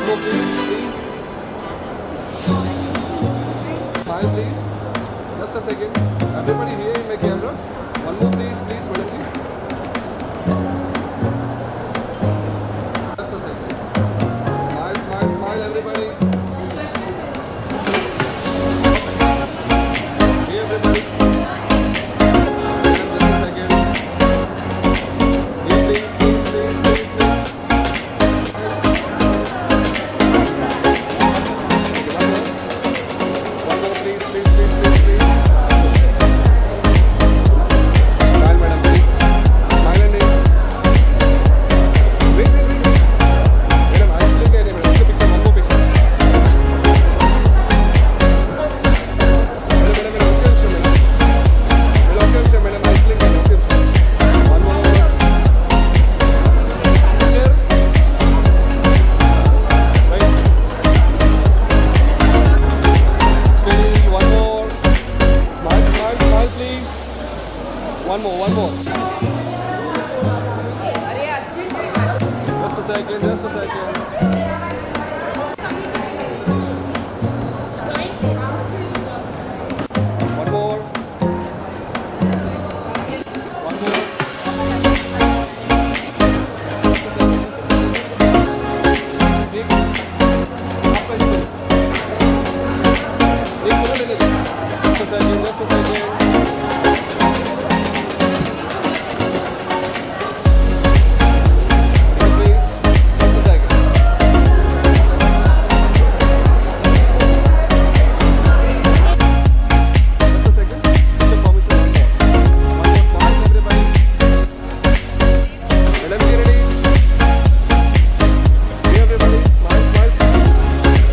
more, please. Smile, please. Just a second. Everybody here in my camera. One more, please, madam ji. Just a second. Smile, everybody. Here, everybody. Just a second. Here, please. One more, please. Smile, madam, please. Smile and name. Wait. Madam, I look at it, madam. One more picture. Madam, I look at it, one more. Here. Right. Steady, one more. Smile, please. One more. Just a second. One more. एक आपका ही बोलो। एक बोलो ले लीजिए। Just a second. Please, just a second. Just a second. Just a permission. One more smile, everybody. Madam, you ready? Here, everybody. Smile.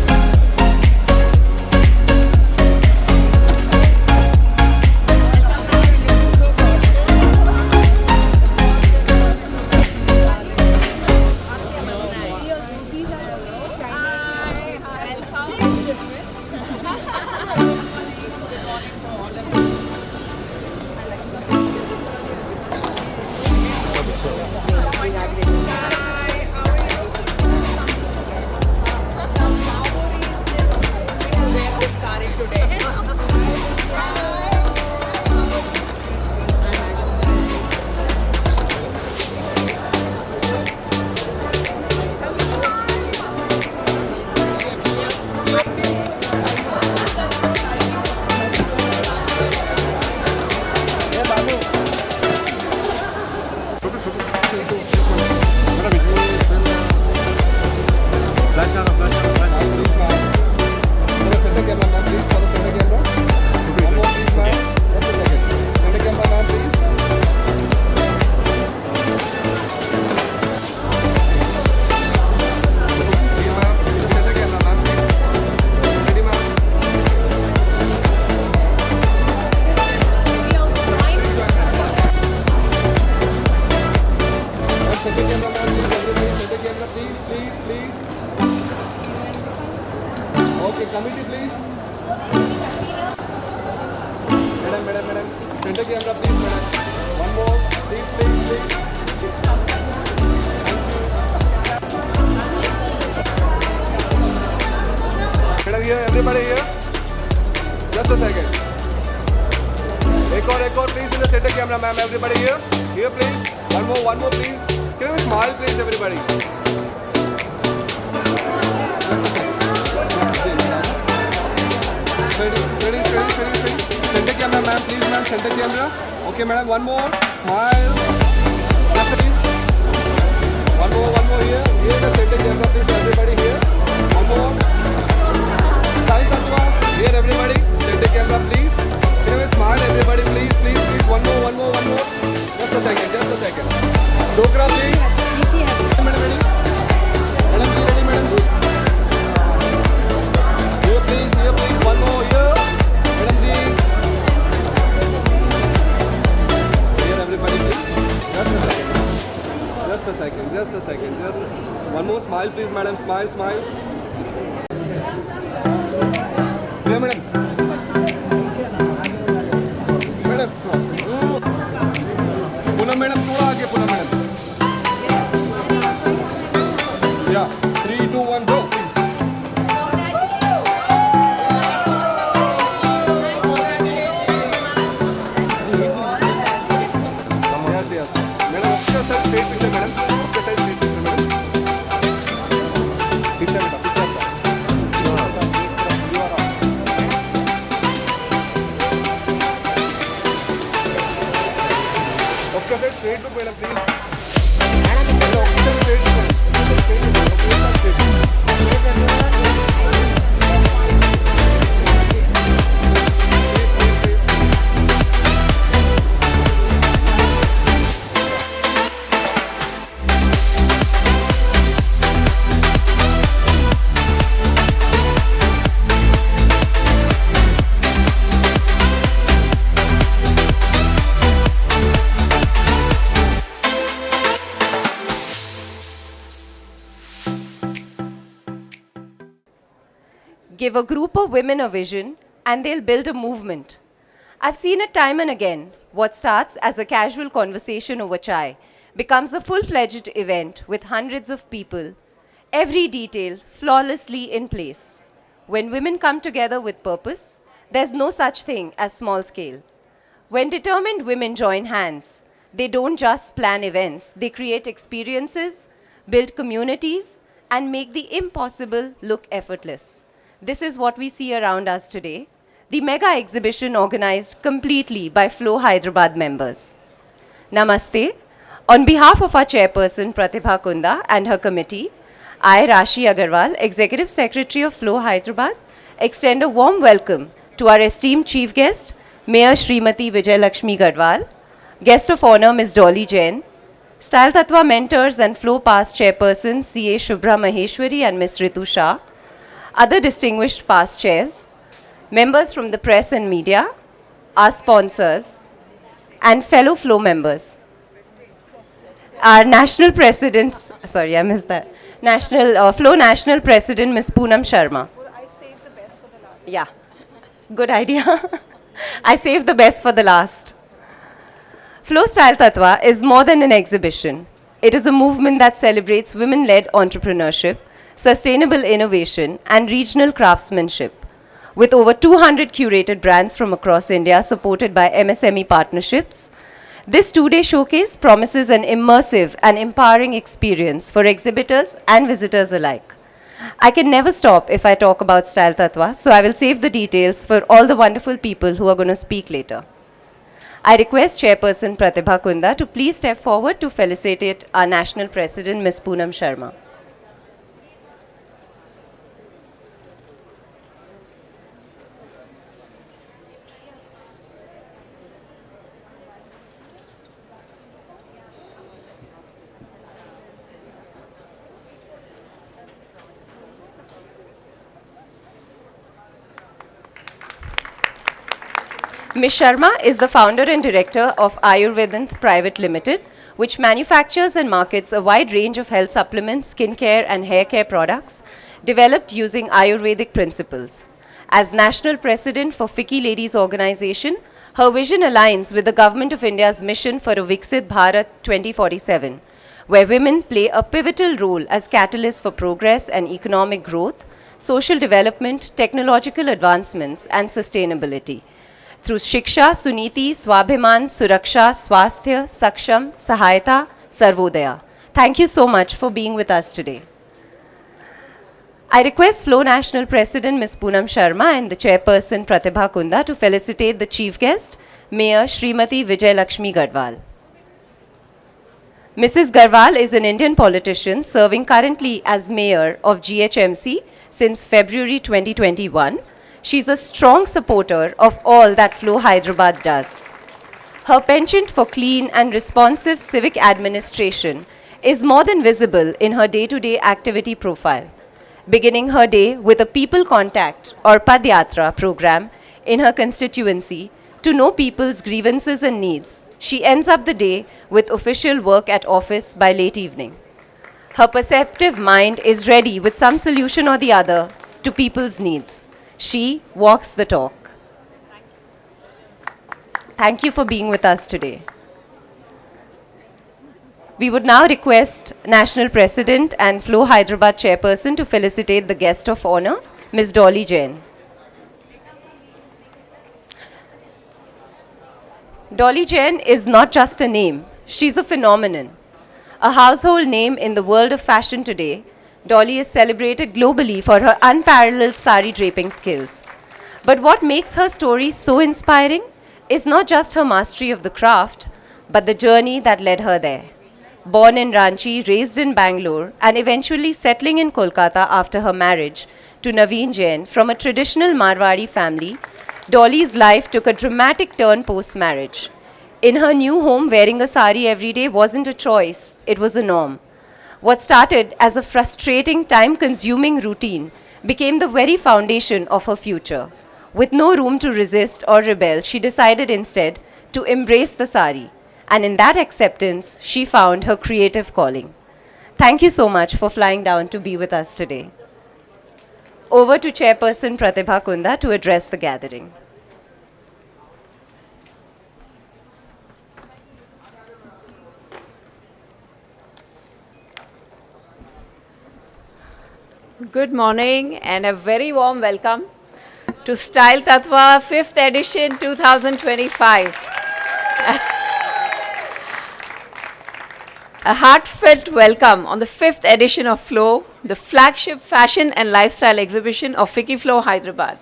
Okay, committee please. Madam. Center camera please, madam. One more, please. Madam, here, everybody here. Just a second. एक और please in the center camera, ma'am. Everybody here. Here please. One more please. Can you smile please, everybody? Ready. Center camera, ma'am. Please, ma'am. Center camera. Okay, madam. One more. Smile. Just please. One more here. Here the center camera, please. Everybody here. One more. TATVA. Here, everybody. Center camera, please. Can you smile, everybody? Please. One more. Just a second. Dokra, please. Madam, ready? Madam, ready, madam? Here, please. One more here. Madam ji. Here, everybody, please. Just a second. One more smile, please, madam. Smile. Here, madam. Poonam, madam. थोड़ा आगे, Poonam, madam. Yeah. 3, 2, 1, go, please. Give a group of women a vision, and they'll build a movement. I've seen it time and again. What starts as a casual conversation over chai becomes a full fledged event with hundreds of people, every detail flawlessly in place. When women come together with purpose, there's no such thing as small scale. When determined women join hands, they don't just plan events, they create experiences, build communities, and make the impossible look effortless. This is what we see around us today. The mega exhibition organized completely by Flow Hyderabad members. Namaste. On behalf of our chairperson Pratibha Kunda and her committee, I, Rashi Agarwal, Executive Secretary of Flow Hyderabad, extend a warm welcome to our esteemed chief guest, Mayor Srimati Vijay Lakshmi Gadwal, Guest of Honor Ms. Dolly Jain, Style Tattva mentors and Flow Past chairpersons C.A. Shubhra Maheshwari and Ms. Ritu Shah, other distinguished past chairs, members from the press and media, our sponsors, and fellow Flow members. Our national president, sorry, I missed that. Flow National President, Ms. Poonam Sharma. I saved the best for the last. Yeah, good idea. I saved the best for the last. Flow Style Tattva is more than an exhibition. It is a movement that celebrates women-led entrepreneurship, sustainable innovation, and regional craftsmanship. With over 200 curated brands from across India supported by MSME partnerships, this two-day showcase promises an immersive and empowering experience for exhibitors and visitors alike. I can never stop if I talk about Style Tattva, so I will save the details for all the wonderful people who are going to speak later. I request Chairperson Pratibha Kunda to please step forward to felicitate our National President, Ms. Poonam Sharma. Ms. Sharma is the founder and director of Ayurvedant Private Limited, which manufactures and markets a wide range of health supplements, skincare, and hair care products developed using Ayurvedic principles. As National President for FICCI Ladies Organization, her vision aligns with the Government of India's mission for a Viksit Bharat 2047, where women play a pivotal role as catalysts for progress and economic growth, social development, technological advancements, and sustainability. Through Shiksha, Suniti, Swabhiman, Suraksha, Swasthya, Saksham, Sahayata, Sarvodaya. Thank you so much for being with us today. I request Flow National President Ms. Poonam Sharma and the Chairperson Pratibha Kunda to felicitate the Chief Guest, Mayor Srimati Vijay Lakshmi Gadwal. Mrs. Garwal is an Indian politician serving currently as Mayor of GHMC since February 2021. She's a strong supporter of all that Flow Hyderabad does. Her penchant for clean and responsive civic administration is more than visible in her day-to-day activity profile, beginning her day with a people contact or Padyatra program in her constituency to know people's grievances and needs. She ends up the day with official work at office by late evening. Her perceptive mind is ready with some solution or the other to people's needs. She walks the talk. Thank you for being with us today. We would now request National President and Flow Hyderabad Chairperson to felicitate the Guest of Honor, Ms. Dolly Jain. Dolly Jain is not just a name, she's a phenomenon. A household name in the world of fashion today, Dolly is celebrated globally for her unparalleled sari draping skills. But what makes her story so inspiring is not just her mastery of the craft, but the journey that led her there. Born in Ranchi, raised in Bangalore, and eventually settling in Kolkata after her marriage to Naveen Jain from a traditional Marwari family, Dolly's life took a dramatic turn post-marriage. In her new home, wearing a sari every day wasn't a choice, it was a norm. What started as a frustrating, time-consuming routine became the very foundation of her future. With no room to resist or rebel, she decided instead to embrace the sari. And in that acceptance, she found her creative calling. Thank you so much for flying down to be with us today. Over to Chairperson Pratibha Kunda to address the gathering. Good morning and a very warm welcome to Style Tattva 5th edition 2025. A heartfelt welcome on the 5th edition of Flow, the flagship fashion and lifestyle exhibition of Fiki Flow, Hyderabad.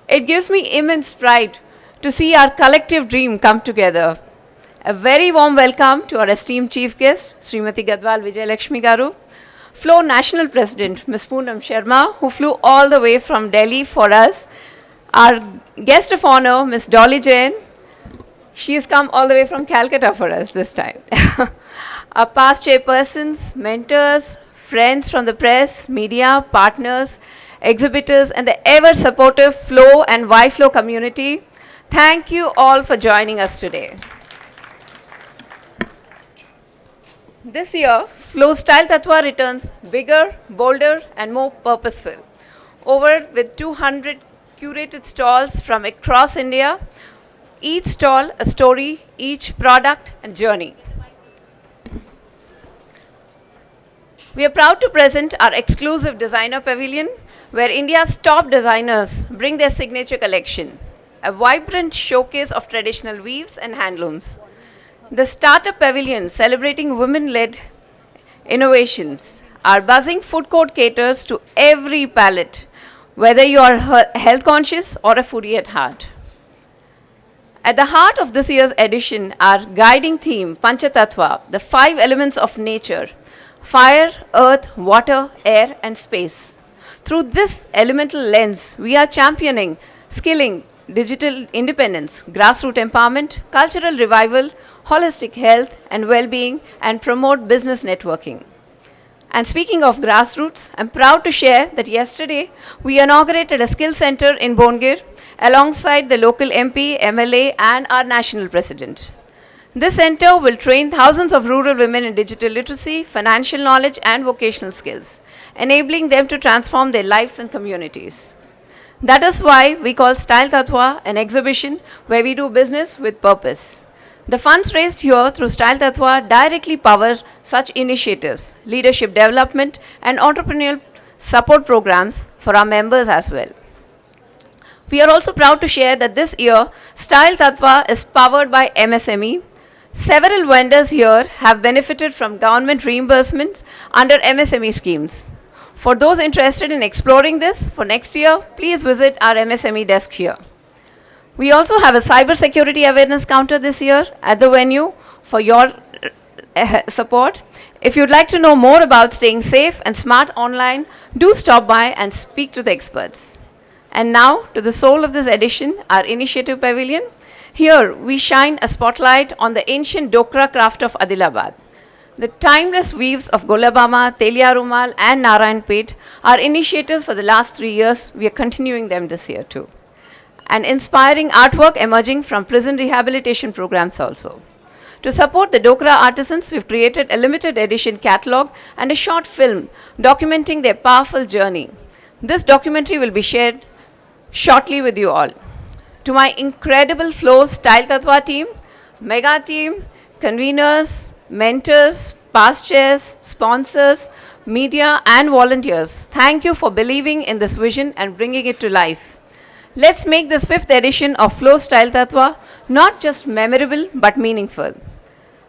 It gives me immense pride to see our collective dream come together. A very warm welcome to our esteemed chief guest, Srimati Gadwal Vijay Lakshmi Garu, Flow National President, Ms. Poonam Sharma, who flew all the way from Delhi for us. Our guest of honor, Ms. Dolly Jain, she has come all the way from Calcutta for us this time. Our past chairpersons, mentors, friends from the press, media, partners, exhibitors, and the ever supportive Flow and Y-Flow community, thank you all for joining us today. This year, Flow Style Tattva returns bigger, bolder, and more purposeful. Over with 200 curated stalls from across India, each stall a story, each product a journey. We are proud to present our exclusive designer pavilion, where India's top designers bring their signature collection, a vibrant showcase of traditional weaves and handlooms. The Startup Pavilion, celebrating women-led innovations. Our buzzing food court caters to every palate, whether you are health conscious or a foodie at heart. At the heart of this year's edition, our guiding theme, Panchatattva, the 5 elements of nature: fire, earth, water, air, and space. Through this elemental lens, we are championing skilling, digital independence, grassroots empowerment, cultural revival, holistic health and well-being, and promote business networking. And speaking of grassroots, I'm proud to share that yesterday we inaugurated a skill center in Bongir alongside the local MP, MLA, and our national president. This center will train thousands of rural women in digital literacy, financial knowledge, and vocational skills, enabling them to transform their lives and communities. That is why we call Style Tattva an exhibition where we do business with purpose. The funds raised here through Style Tattva directly power such initiatives, leadership development, and entrepreneurial support programs for our members as well. We are also proud to share that this year, Style Tattva is powered by MSME. Several vendors here have benefited from government reimbursements under MSME schemes. For those interested in exploring this for next year, please visit our MSME desk here. We also have a cybersecurity awareness counter this year at the venue for your support. If you'd like to know more about staying safe and smart online, do stop by and speak to the experts. And now to the soul of this edition, our initiative pavilion. Here we shine a spotlight on the ancient Dokra craft of Adilabad. The timeless weaves of Golabama, Telia Rumal, and Narayanpet are initiatives for the last 3 years. We are continuing them this year too. And inspiring artwork emerging from prison rehabilitation programs also. To support the Dokra artisans, we've created a limited edition catalog and a short film documenting their powerful journey. This documentary will be shared shortly with you all. To my incredible Flow Style Tattva team, mega team, conveners, mentors, past chairs, sponsors, media, and volunteers, thank you for believing in this vision and bringing it to life. Let's make this 5th edition of Flow Style Tattva not just memorable but meaningful.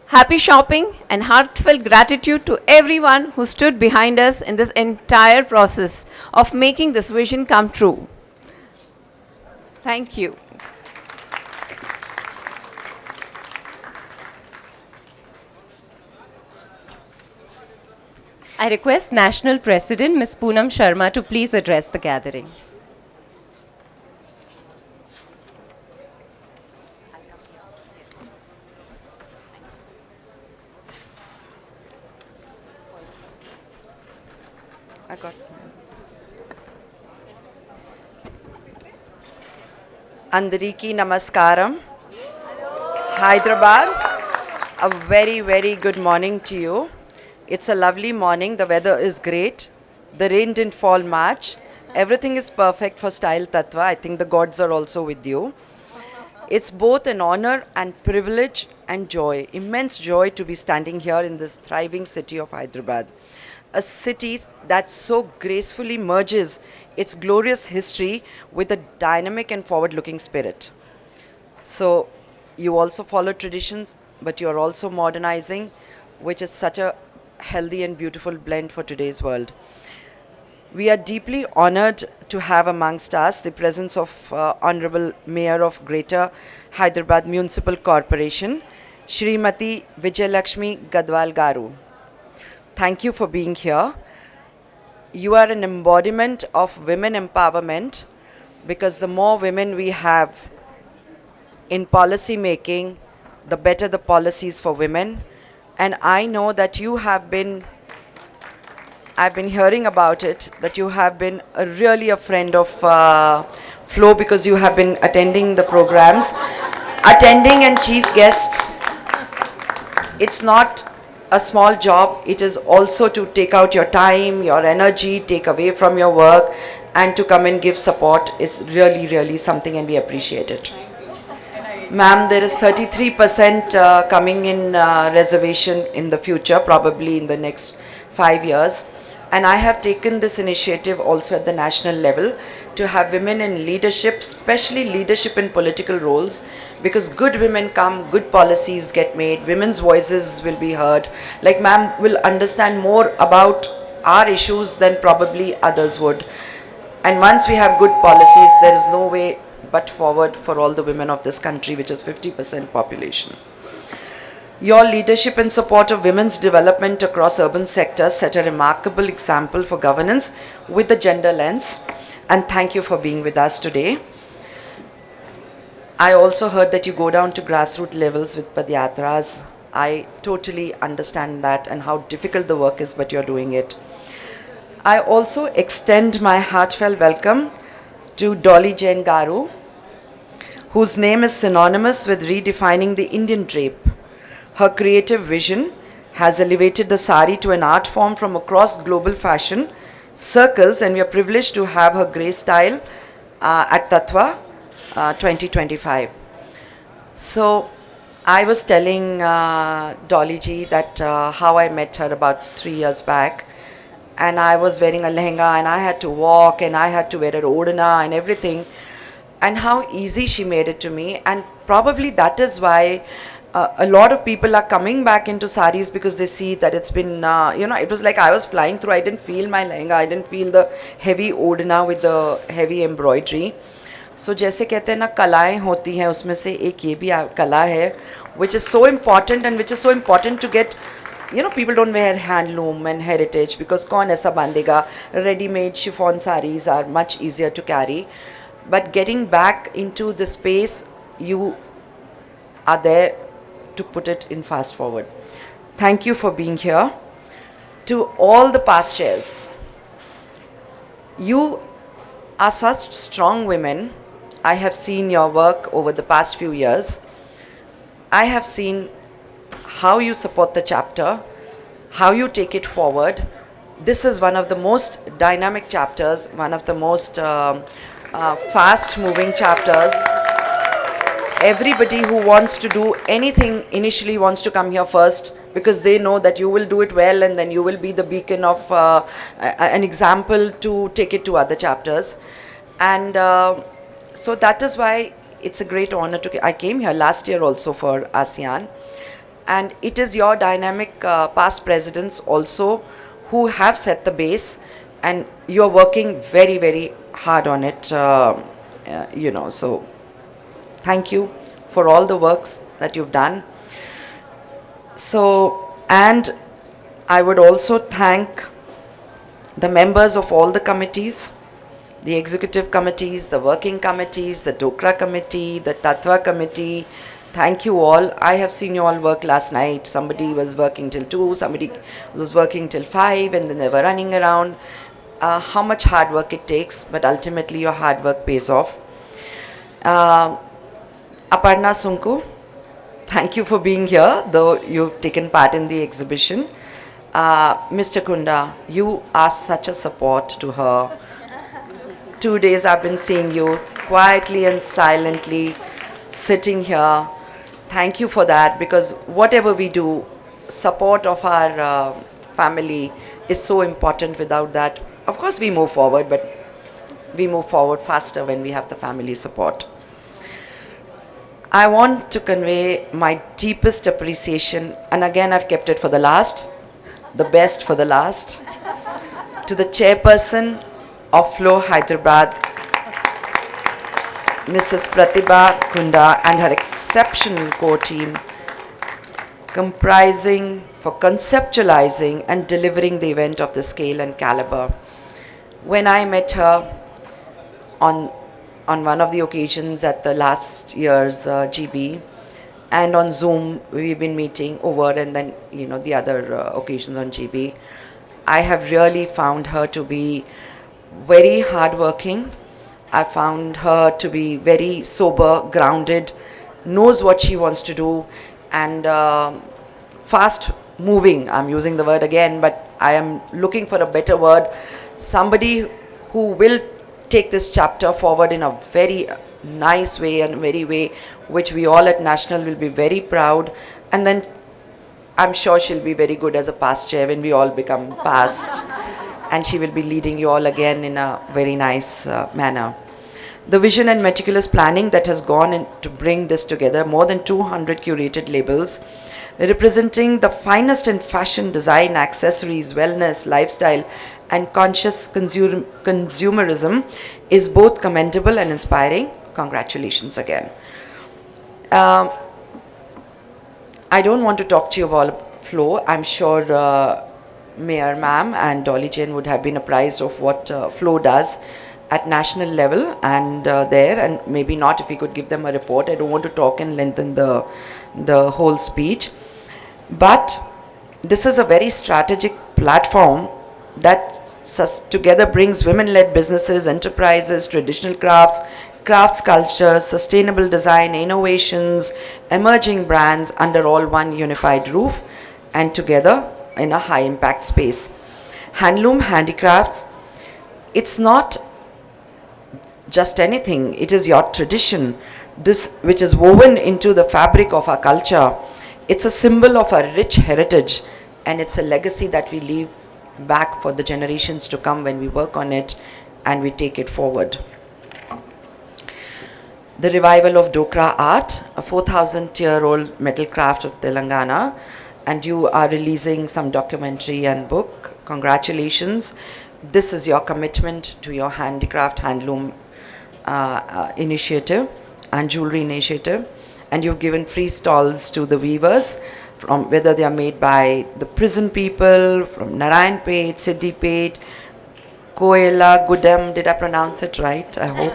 Happy shopping and heartfelt gratitude to everyone who stood behind us in this entire process of making this vision come true. Thank you. I request National President Ms. Poonam Sharma to please address the gathering. I got Andariki Namaskaram. Hyderabad, a very, very good morning to you. It's a lovely morning. The weather is great. The rain didn't fall much. everything is perfect for Style TATVA. I think the gods are also with you. It's both an honor and privilege and joy, immense joy to be standing here in this thriving city of Hyderabad. A city that so gracefully merges its glorious history with a dynamic and forward-looking spirit. So you also follow traditions, but you are also modernizing, which is such a healthy and beautiful blend for today's world. We are deeply honored to have amongst us the presence of Honorable Mayor of Greater Hyderabad Municipal Corporation, Shrimati Vijayalakshmi Gadwal Garu. Thank you for being here. You are an embodiment of women empowerment, because the more women we have in policy making, the better the policies for women. And I know that you have been, I've been hearing about it, that you have been really a friend of Flo, because you have been attending the programs, attending and chief guest. It's not a small job. It is also to take out your time, your energy, take away from your work, and to come and give support is really, really something, and we appreciate it. Ma'am, there is 33% coming in reservation in the future, probably in the next 5 years. And I have taken this initiative also at the national level to have women in leadership, especially leadership in political roles, because good women come, good policies get made, women's voices will be heard. Like ma'am will understand more about our issues than probably others would. And once we have good policies, there is no way but forward for all the women of this country, which is 50% population. Your leadership and support of women's development across urban sectors set a remarkable example for governance with the gender lens. And thank you for being with us today. I also heard that you go down to grassroots levels with Padyatras. I totally understand that and how difficult the work is, but you're doing it. I also extend my heartfelt welcome to Dolly Jain Garu, whose name is synonymous with redefining the Indian drape. Her creative vision has elevated the sari to an art form from across global fashion circles, and we are privileged to have her grace style at TATVA 2025. So I was telling Dolly ji that how I met her about 3 years back, and I was wearing a lehenga and I had to walk and I had to wear an odana and everything, and how easy she made it to me. And probably that is why a lot of people are coming back into saris, because they see that it's been, it was like I was flying through. I didn't feel my lehenga, I didn't feel the heavy odana with the heavy embroidery. So जैसे कहते हैं ना कलाएं होती हैं, उसमें से एक ये भी कला है, which is so important, and which is so important to get, people don't wear handloom and heritage because कौन ऐसा बांधेगा. Ready-made chiffon saris are much easier to carry. But getting back into the space, you are there to put it in fast forward. Thank you for being here. To all the past chairs, you are such strong women. I have seen your work over the past few years. I have seen how you support the chapter, how you take it forward. This is one of the most dynamic chapters, one of the most fast moving chapters. Everybody who wants to do anything initially wants to come here first, because they know that you will do it well, and then you will be the beacon of an example to take it to other chapters. And so that is why it's a great honor I came here last year also for ASEAN, and it is your dynamic past presidents also who have set the base, and you're working very, very hard on it, so thank you for all the works that you've done. So, and I would also thank the members of all the committees, the executive committees, the working committees, the Dokra committee, the TATVA committee. Thank you all. I have seen you all work last night. Somebody was working till 2, somebody was working till 5, and then they were running around. How much hard work it takes, but ultimately your hard work pays off. Aparna Sunku, thank you for being here, though you've taken part in the exhibition. Mr. Kunda, you are such a support to her. 2 days I've been seeing you quietly and silently sitting here. Thank you for that, because whatever we do, support of our family is so important. Without that, of course, we move forward, but we move forward faster when we have the family support. I want to convey my deepest appreciation, and again, I've kept it for the last, the best for the last, to the chairperson of Flow Hyderabad, Mrs. Pratibha Kunda, and her exceptional core team, comprising for conceptualizing and delivering the event of the scale and caliber. When I met her on one of the occasions at the last year's GB, and on Zoom we've been meeting over, and then the other occasions on GB, I have really found her to be very hardworking. I found her to be very sober, grounded, knows what she wants to do, and fast moving. I'm using the word again, but I am looking for a better word. Somebody who will take this chapter forward in a very nice way, and very way which we all at National will be very proud. And then I'm sure she'll be very good as a past chair when we all become past, and she will be leading you all again in a very nice manner. The vision and meticulous planning that has gone in to bring this together, more than 200 curated labels representing the finest in fashion, design, accessories, wellness, lifestyle, and conscious consumerism, is both commendable and inspiring. Congratulations again. I don't want to talk to you about Flow. I'm sure Mayor Ma'am and Dolly Jane would have been apprised of what Flow does at national level and there, and maybe not if we could give them a report. I don't want to talk and lengthen the whole speech, but this is a very strategic platform that together brings women-led businesses, enterprises, traditional crafts, culture, sustainable design, innovations, emerging brands under all one unified roof, and together in a high impact space. Handloom, handicrafts, it's not just anything, it is your tradition, this which is woven into the fabric of our culture. It's a symbol of our rich heritage, and it's a legacy that we leave back for the generations to come when we work on it and we take it forward. The revival of Dokra art, a 4,000-year-old metal craft of Telangana, and you are releasing some documentary and book. Congratulations. This is your commitment to your handicraft, handloom initiative and jewelry initiative, and you've given free stalls to the weavers, from whether they are made by the prison people, from Narayanpet, Siddipet, Koela, Gudem, did I pronounce it right? I hope.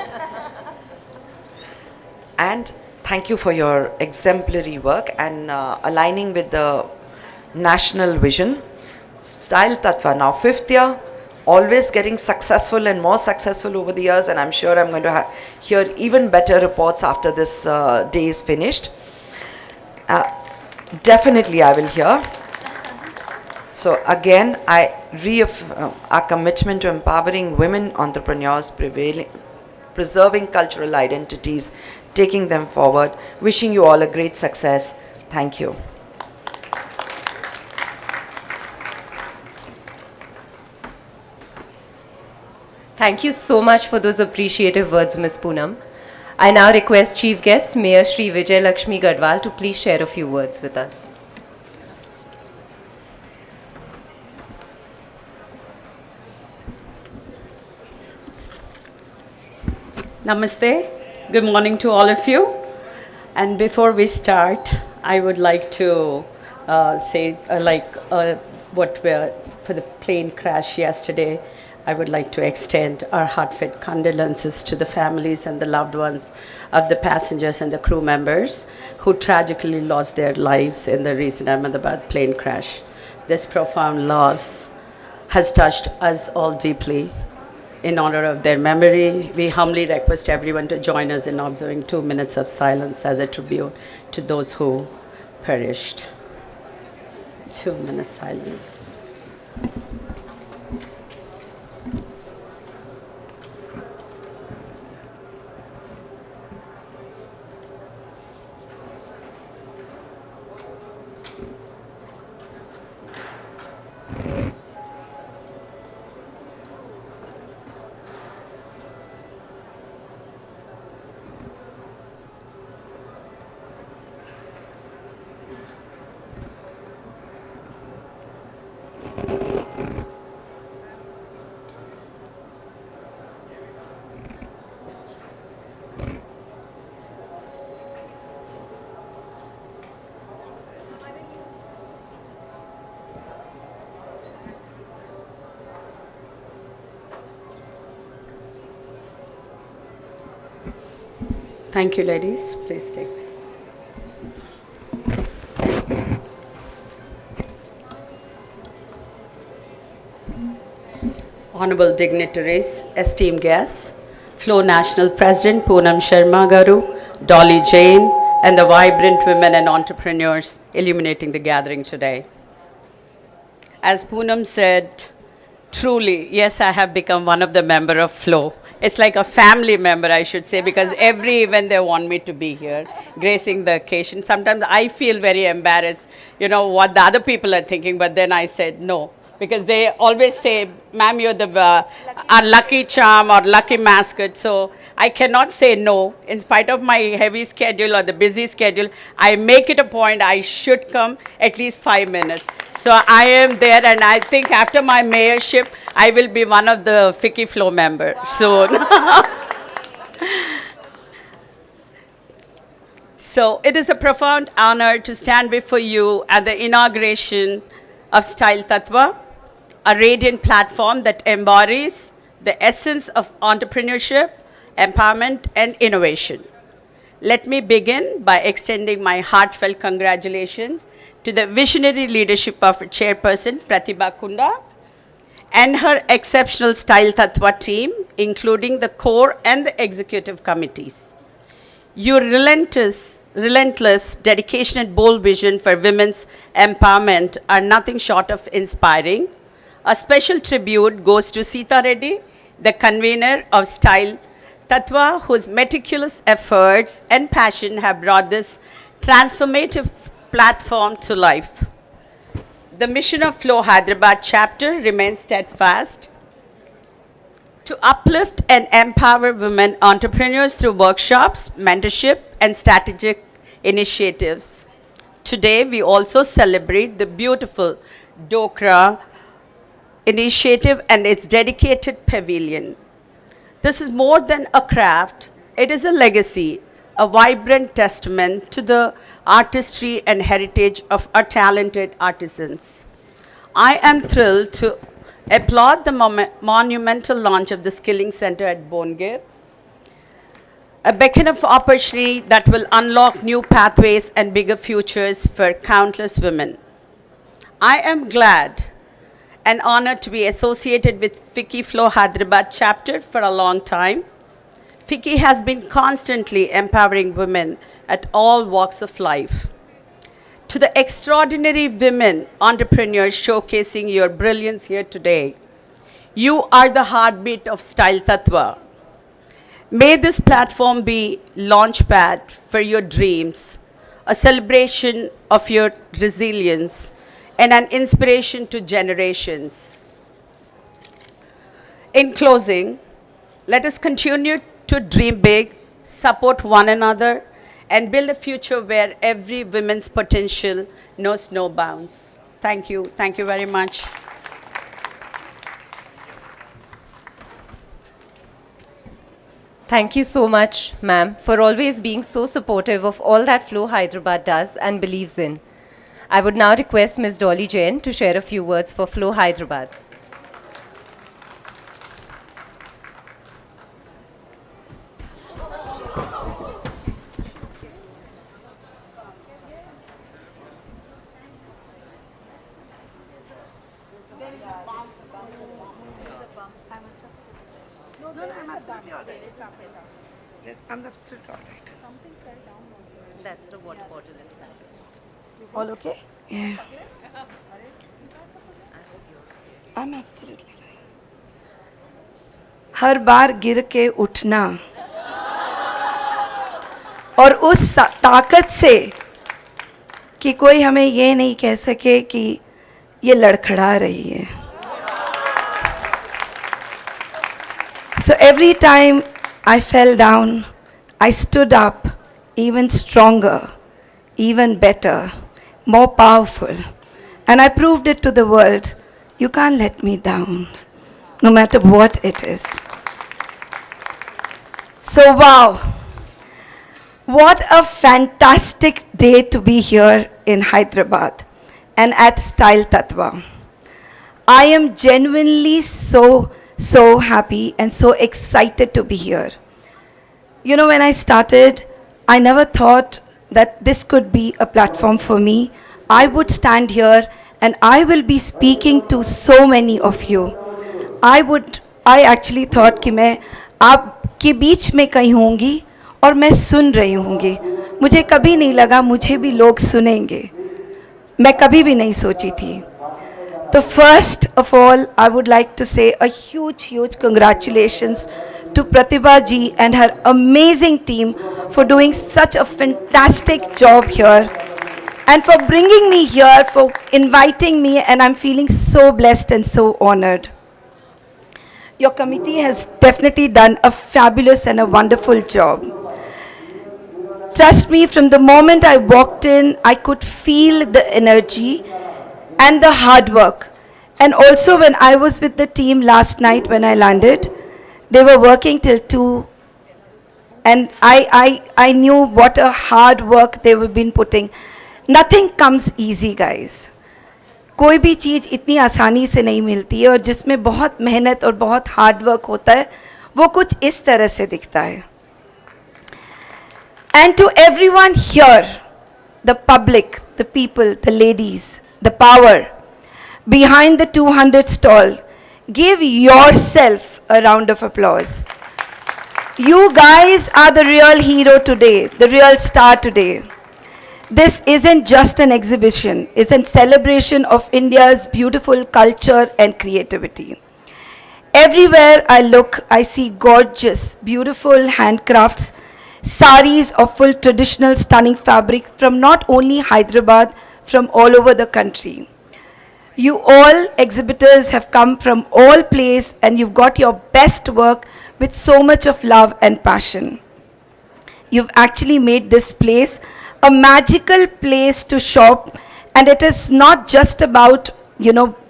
And thank you for your exemplary work and aligning with the national vision. Style Tattva, now 5th year, always getting successful and more successful over the years, and I'm sure I'm going to hear even better reports after this day is finished. Definitely I will hear. So again, I reaffirm our commitment to empowering women entrepreneurs, preserving cultural identities, taking them forward. Wishing you all a great success. Thank you. Thank you so much for those appreciative words, Ms. Poonam. I now request Chief Guest Mayor Shri Vijay Lakshmi Gadwal to please share a few words with us. Namaste. Good morning to all of you. And before we start, I would like to say for the plane crash yesterday, I would like to extend our heartfelt condolences to the families and the loved ones of the passengers and the crew members who tragically lost their lives in the recent Ahmedabad plane crash. This profound loss has touched us all deeply. In honor of their memory, we humbly request everyone to join us in observing 2 minutes of silence as a tribute to those who perished. 2 minutes silence. Thank you, ladies. Please take. Honorable dignitaries, esteemed guests, Flow National President Poonam Sharma Garu, Dolly Jain, and the vibrant women and entrepreneurs illuminating the gathering today. As Poonam said, truly, yes, I have become one of the member of Flow. It's like a family member, I should say, because every event they want me to be here, gracing the occasion. Sometimes I feel very embarrassed, what the other people are thinking, but then I said no. Because they always say, ma'am, you're our lucky charm or lucky mascot. So I cannot say no. In spite of my heavy schedule or the busy schedule, I make it a point I should come at least 5 minutes. So I am there, and I think after my mayorship, I will be one of the FICCI Flow members soon. So it is a profound honor to stand before you at the inauguration of Style TATVA, a radiant platform that embodies the essence of entrepreneurship, empowerment, and innovation. Let me begin by extending my heartfelt congratulations to the visionary leadership of Chairperson Pratibha Kunda and her exceptional Style TATVA team, including the core and the executive committees. Your relentless dedication and bold vision for women's empowerment are nothing short of inspiring. A special tribute goes to Sita Reddy, the convener of Style TATVA, whose meticulous efforts and passion have brought this transformative platform to life. The mission of Flow Hyderabad chapter remains steadfast to uplift and empower women entrepreneurs through workshops, mentorship, and strategic initiatives. Today, we also celebrate the beautiful Dokra initiative and its dedicated pavilion. This is more than a craft, it is a legacy, a vibrant testament to the artistry and heritage of our talented artisans. I am thrilled to applaud the monumental launch of the Skilling Center at Bongir, a beacon of opportunity that will unlock new pathways and bigger futures for countless women. I am glad and honored to be associated with FICCI Flow Hyderabad chapter for a long time. FICCI has been constantly empowering women at all walks of life. To the extraordinary women entrepreneurs showcasing your brilliance here today, you are the heartbeat of Style TATVA. May this platform be launchpad for your dreams, a celebration of your resilience, and an inspiration to generations. In closing, let us continue to dream big, support one another, and build a future where every woman's potential knows no bounds. Thank you. Thank you very much. Thank you so much, ma'am, for always being so supportive of all that Flow Hyderabad does and believes in. I would now request Ms. Dolly Jain to share a few words for Flow Hyderabad. Yes, I'm absolutely all right. That's the water bottle that's back. All okay? Yeah. I'm absolutely fine. हर बार गिर के उठना और उस ताकत से कि कोई हमें ये नहीं कह सके कि ये लड़खड़ा रही है. So every time I fell down, I stood up even stronger, even better, more powerful. And I proved it to the world. You can't let me down, no matter what it is. So wow, what a fantastic day to be here in Hyderabad and at Style TATVA. I am genuinely so happy and so excited to be here. You know, when I started, I never thought that this could be a platform for me. I would stand here and I will be speaking to so many of you. I actually thought कि मैं आपके बीच में कहीं होंगी और मैं सुन रही होंगी. मुझे कभी नहीं लगा मुझे भी लोग सुनेंगे. मैं कभी भी नहीं सोची थी. So first of all, I would like to say a huge congratulations to Pratibha ji and her amazing team for doing such a fantastic job here and for bringing me here, for inviting me, and I'm feeling so blessed and so honored. Your committee has definitely done a fabulous and a wonderful job. Trust me, from the moment I walked in, I could feel the energy and the hard work. And also when I was with the team last night when I landed, they were working till 2, and I knew what a hard work they have been putting. Nothing comes easy, guys. कोई भी चीज़ इतनी आसानी से नहीं मिलती है, और जिसमें बहुत मेहनत और बहुत हार्ड वर्क होता है वो कुछ इस तरह से दिखता है. And to everyone here, the public, the people, the ladies, the power behind the 200 stall, give yourself a round of applause. You guys are the real hero today, the real star today. This isn't just an exhibition, it's a celebration of India's beautiful culture and creativity. Everywhere I look, I see gorgeous, beautiful handcrafts, saris of full traditional stunning fabric from not only Hyderabad, from all over the country. You all exhibitors have come from all places and you've got your best work with so much of love and passion. You've actually made this place a magical place to shop, and it is not just about,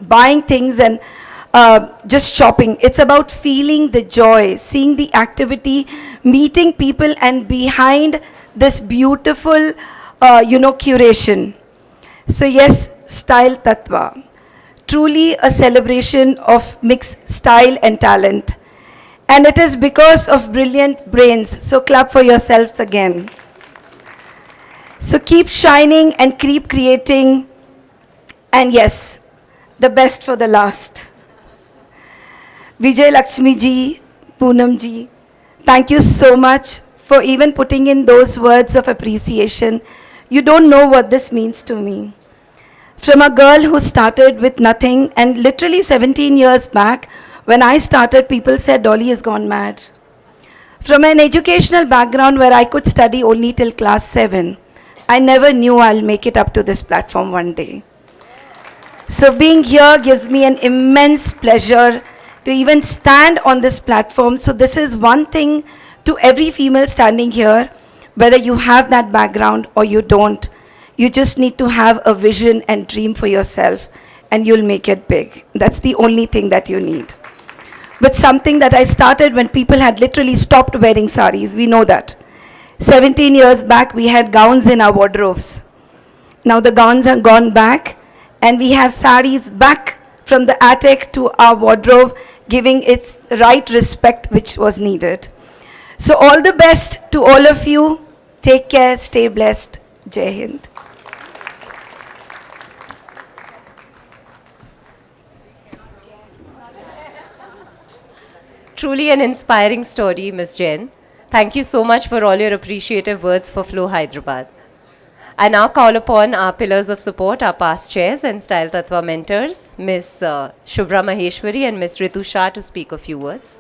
buying things and just shopping. It's about feeling the joy, seeing the activity, meeting people, and behind this beautiful, curation. So yes, Style TATVA, truly a celebration of mixed style and talent. And it is because of brilliant brains. So clap for yourselves again. So keep shining and keep creating. And yes, the best for the last. Vijay Lakshmi ji, Poonam ji, thank you so much for even putting in those words of appreciation. You don't know what this means to me. From a girl who started with nothing, and literally 17 years back, when I started, people said Dolly has gone mad. From an educational background where I could study only till class 7, I never knew I'll make it up to this platform one day. So being here gives me an immense pleasure to even stand on this platform. So this is one thing to every female standing here, whether you have that background or you don't. You just need to have a vision and dream for yourself, and you'll make it big. That's the only thing that you need. But something that I started when people had literally stopped wearing saris, we know that. 17 years back, we had gowns in our wardrobes. Now the gowns have gone back, and we have saris back from the attic to our wardrobe, giving its right respect which was needed. So all the best to all of you. Take care, stay blessed. Jai Hind. Truly an inspiring story, Ms. Jain. Thank you so much for all your appreciative words for Flow Hyderabad. I now call upon our pillars of support, our past chairs and Style TATVA mentors, Ms. Shubhra Maheshwari and Ms. Ritu Shah, to speak a few words.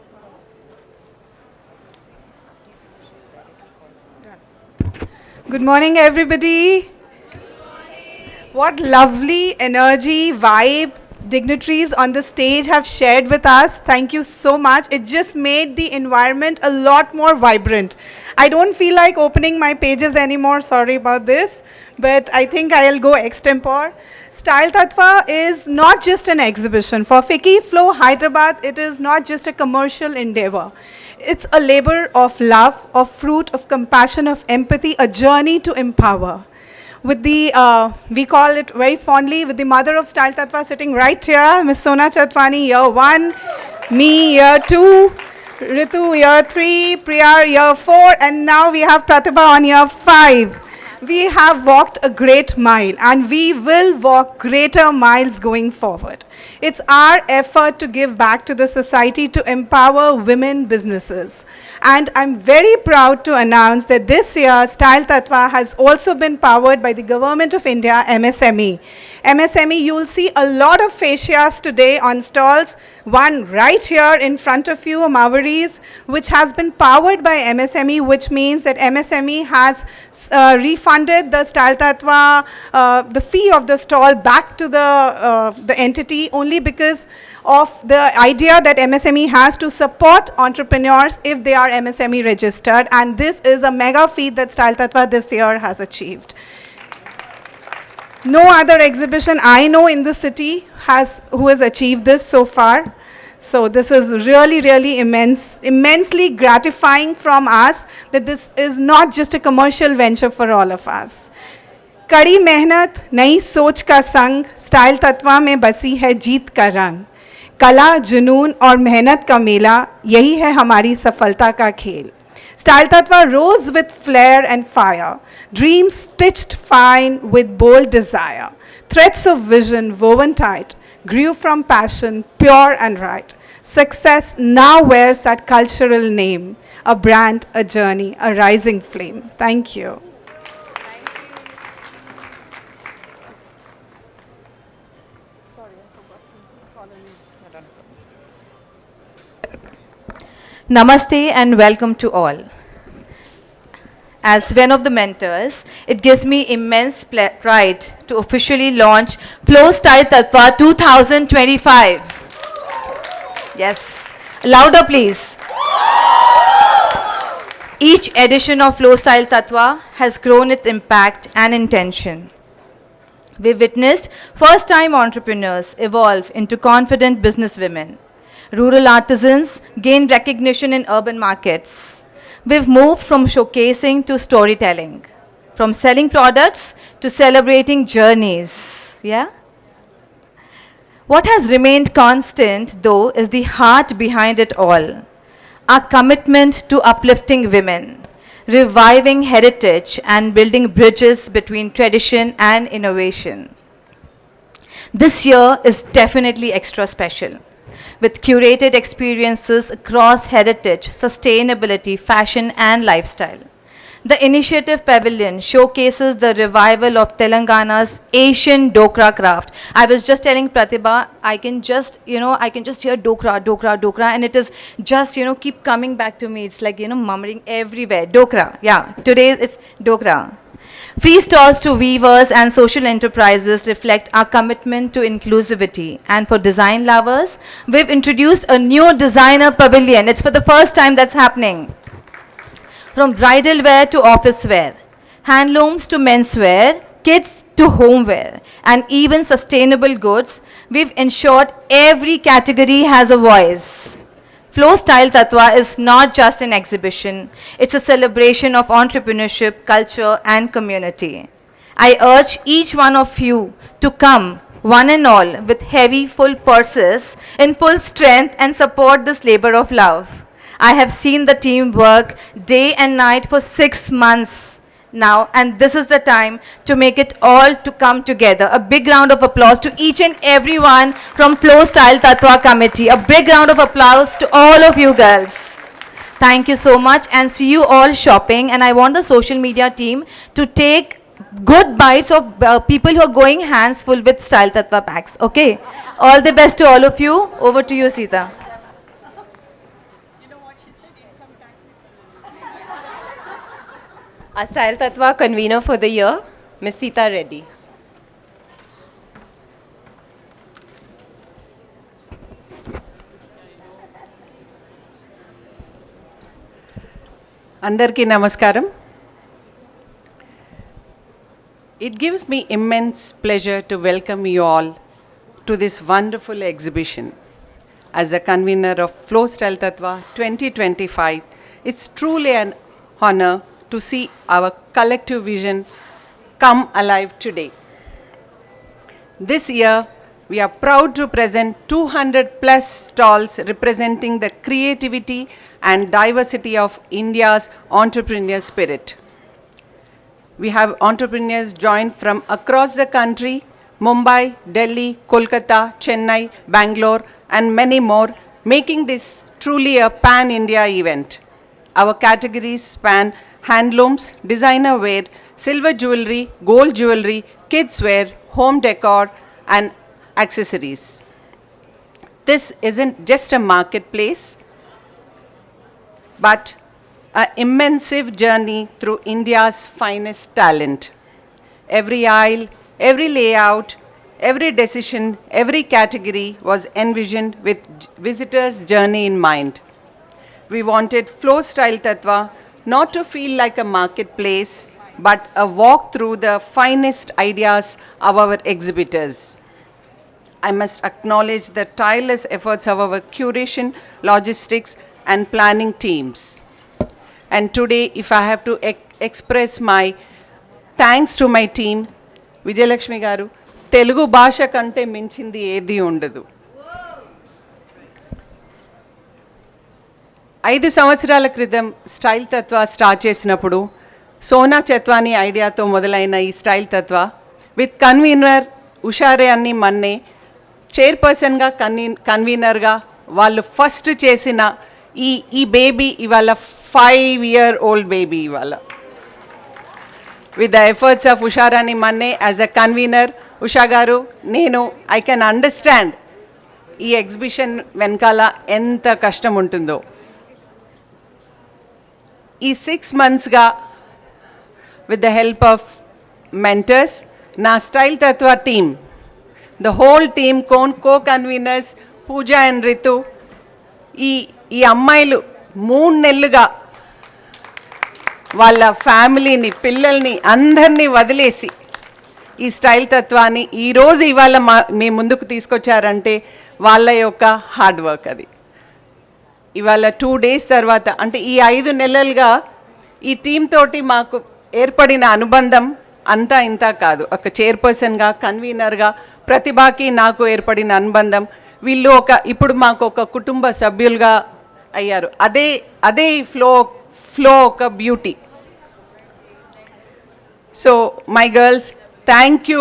Good morning, everybody. What lovely energy, vibe, dignitaries on the stage have shared with us. Thank you so much. It just made the environment a lot more vibrant. I don't feel like opening my pages anymore. Sorry about this. But I think I'll go extempore. Style TATVA is not just an exhibition. For Fiki Flow Hyderabad, it is not just a commercial endeavor. It's a labor of love, of fruit, of compassion, of empathy, a journey to empower. With the, we call it very fondly, with the mother of Style TATVA sitting right here, Ms. Sona Chatwani, year 1, me, year 2, Ritu, year 3, Priya, year 4, and now we have Pratibha on year 5. We have walked a great mile and we will walk greater miles going forward. It's our effort to give back to the society to empower women businesses. And I'm very proud to announce that this year Style Tattva has also been powered by the Government of India MSME. MSME, you'll see a lot of fascias today on stalls. One right here in front of you, Mawaris, which has been powered by MSME, which means that MSME has refunded the Style Tattva, the fee of the stall back to the entity only because of the idea that MSME has to support entrepreneurs if they are MSME registered. And this is a mega feat that Style Tattva this year has achieved. No other exhibition I know in the city who has achieved this so far. So this is really, really immensely gratifying from us that this is not just a commercial venture for all of us. कड़ी मेहनत नई सोच का संग style तत्वा में बसी है जीत का रंग कला जुनून और मेहनत का मेला यही है हमारी सफलता का खेल Style Tattva rose with flair and fire, dreams stitched fine with bold desire. Threads of vision woven tight grew from passion, pure and right. Success now wears that cultural name, a brand, a journey, a rising flame. Thank you. Namaste and welcome to all. As one of the mentors, it gives me immense pride to officially launch Flow Style Tattva 2025. Yes, louder please. Each edition of Flow Style Tattva has grown its impact and intention. We witnessed first-time entrepreneurs evolve into confident businesswomen. Rural artisans gain recognition in urban markets. We've moved from showcasing to storytelling, from selling products to celebrating journeys. Yeah? What has remained constant, though, is the heart behind it all. Our commitment to uplifting women, reviving heritage, and building bridges between tradition and innovation. This year is definitely extra special, with curated experiences across heritage, sustainability, fashion, and lifestyle. The Initiative Pavilion showcases the revival of Telangana's Asian Dokra craft. I was just telling Pratibha, I can just hear Dokra, Dokra, Dokra, and it is just, keep coming back to me. It's like, murmuring everywhere. Dokra, yeah, today it's Dokra. Free stalls to weavers and social enterprises reflect our commitment to inclusivity. And for design lovers, we've introduced a new designer pavilion. It's for the first time that's happening. From bridal wear to office wear, handlooms to menswear, kids to homeware, and even sustainable goods, we've ensured every category has a voice. Flow Style Tattva is not just an exhibition, it's a celebration of entrepreneurship, culture, and community. I urge each one of you to come, one and all, with heavy, full purses, in full strength, and support this labor of love. I have seen the team work day and night for 6 months now, and this is the time to make it all to come together. A big round of applause to each and everyone from Flow Style Tattva Committee. A big round of applause to all of you girls. Thank you so much, and see you all shopping. And I want the social media team to take good bites of people who are going hands full with Style Tattva packs. Okay? All the best to all of you. Over to you, Sita. Our Style Tattva convener for the year, Ms. Sita Reddy. Andarki Namaskaram. It gives me immense pleasure to welcome you all to this wonderful exhibition. As a convener of Flow Style Tattva 2025, it's truly an honor to see our collective vision come alive today. This year, we are proud to present 200 plus stalls representing the creativity and diversity of India's entrepreneur spirit. We have entrepreneurs joined from across the country: Mumbai, Delhi, Kolkata, Chennai, Bangalore, and many more, making this truly a pan-India event. Our categories span handlooms, designer wear, silver jewelry, gold jewelry, kids wear, home decor, and accessories. This isn't just a marketplace, but an immense journey through India's finest talent. Every aisle, every layout, every decision, every category was envisioned with visitors' journey in mind. We wanted Flow Style Tattva not to feel like a marketplace, but a walk through the finest ideas of our exhibitors. I must acknowledge the tireless efforts of our curation, logistics, and planning teams. And today, if I have to express my thanks to my team, Vijayalakshmi garu, Telugu bhasha kante minchindi edi undadu. 5 సంవత్సరాల క్రితం style తత్వ start చేసినప్పుడు సోనా చత్వానీ ఐడియాతో మొదలైన ఈ style Tattva with convener ఉషారే అన్ని మన్నే చైర్పర్సన్గా కన్వీనర్గా వాళ్ళు first చేసిన ఈ బేబీ ఇవాళ 5-year-old బేబీ ఇవాళ. With the efforts of Usharani Manne as a convener, Usha గారు నేను ఐ కెన్ అండర్స్టాండ్ ఈ ఎగ్జిబిషన్ వెనకాల ఎంత కష్టం ఉంటుందో. ఈ 6 monthsగా with the help of mentors, నా style Tatva team, the whole team, co-conveners Pooja and Ritu, ఈ అమ్మాయిలు 3 నెలలుగా వాళ్ళ ఫ్యామిలీని, పిల్లల్ని అందరినీ వదిలేసి ఈ స్టైల్ తత్వాన్ని ఈరోజు ఇవాళ మీ ముందుకు తీసుకొచ్చారంటే వాళ్ళ యొక్క హార్డ్ వర్క్ అది. ఇవాళ 2 days తర్వాత, అంటే ఈ 5 నెలలుగా ఈ టీం తోటి మాకు ఏర్పడిన అనుబంధం అంతా ఇంత కాదు. ఒక చైర్పర్సన్గా, కన్వీనర్గా ప్రతిభకి నాకు ఏర్పడిన అనుబంధం, వీళ్ళు ఇప్పుడు మాకు ఒక కుటుంబ సభ్యులుగా అయ్యారు. అదే ఫ్లో ఒక beauty. So my girls, thank you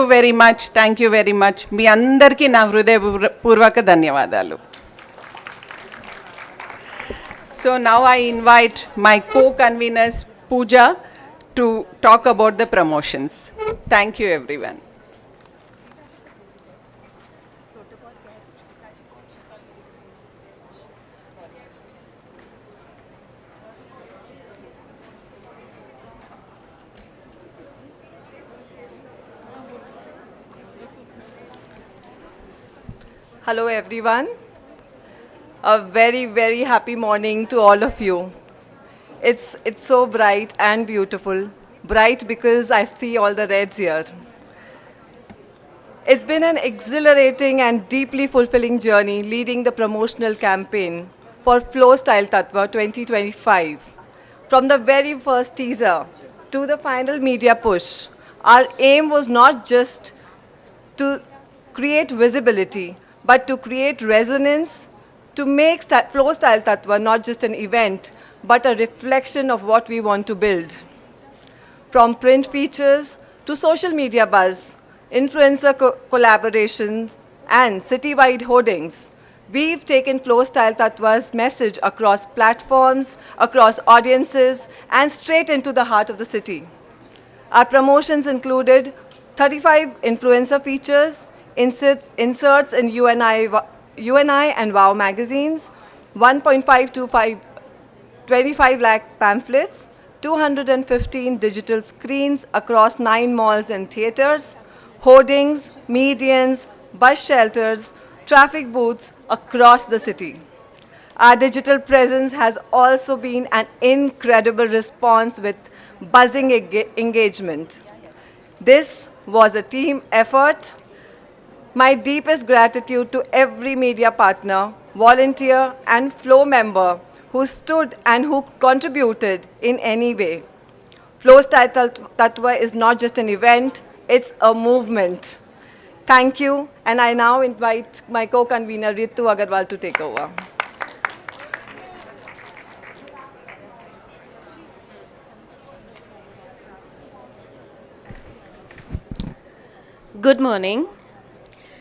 very much. మీ అందరికీ నా హృదయపూర్వక ధన్యవాదాలు. So now I invite my co-conveners Pooja to talk about the promotions. Thank you everyone. Hello everyone. A very, very happy morning to all of you. It's so bright and beautiful. Bright because I see all the reds here. It's been an exhilarating and deeply fulfilling journey leading the promotional campaign for Flow Style Tattva 2025. From the very first teaser to the final media push, our aim was not just to create visibility, but to create resonance, to make Flow Style Tattva not just an event, but a reflection of what we want to build. From print features to social media buzz, influencer collaborations, and citywide hoardings, we've taken Flow Style Tattva's message across platforms, across audiences, and straight into the heart of the city. Our promotions included 35 influencer features, inserts in UNI and WOW magazines, 25 lakh pamphlets, 215 digital screens across 9 malls and theatres, hoardings, medians, bus shelters, traffic booths across the city. Our digital presence has also been an incredible response with buzzing engagement. This was a team effort. My deepest gratitude to every media partner, volunteer, and Flow member who stood and who contributed in any way. Flow Style Tattva is not just an event, it's a movement. Thank you, and I now invite my co-convener Ritu Agarwal to take over. Good morning.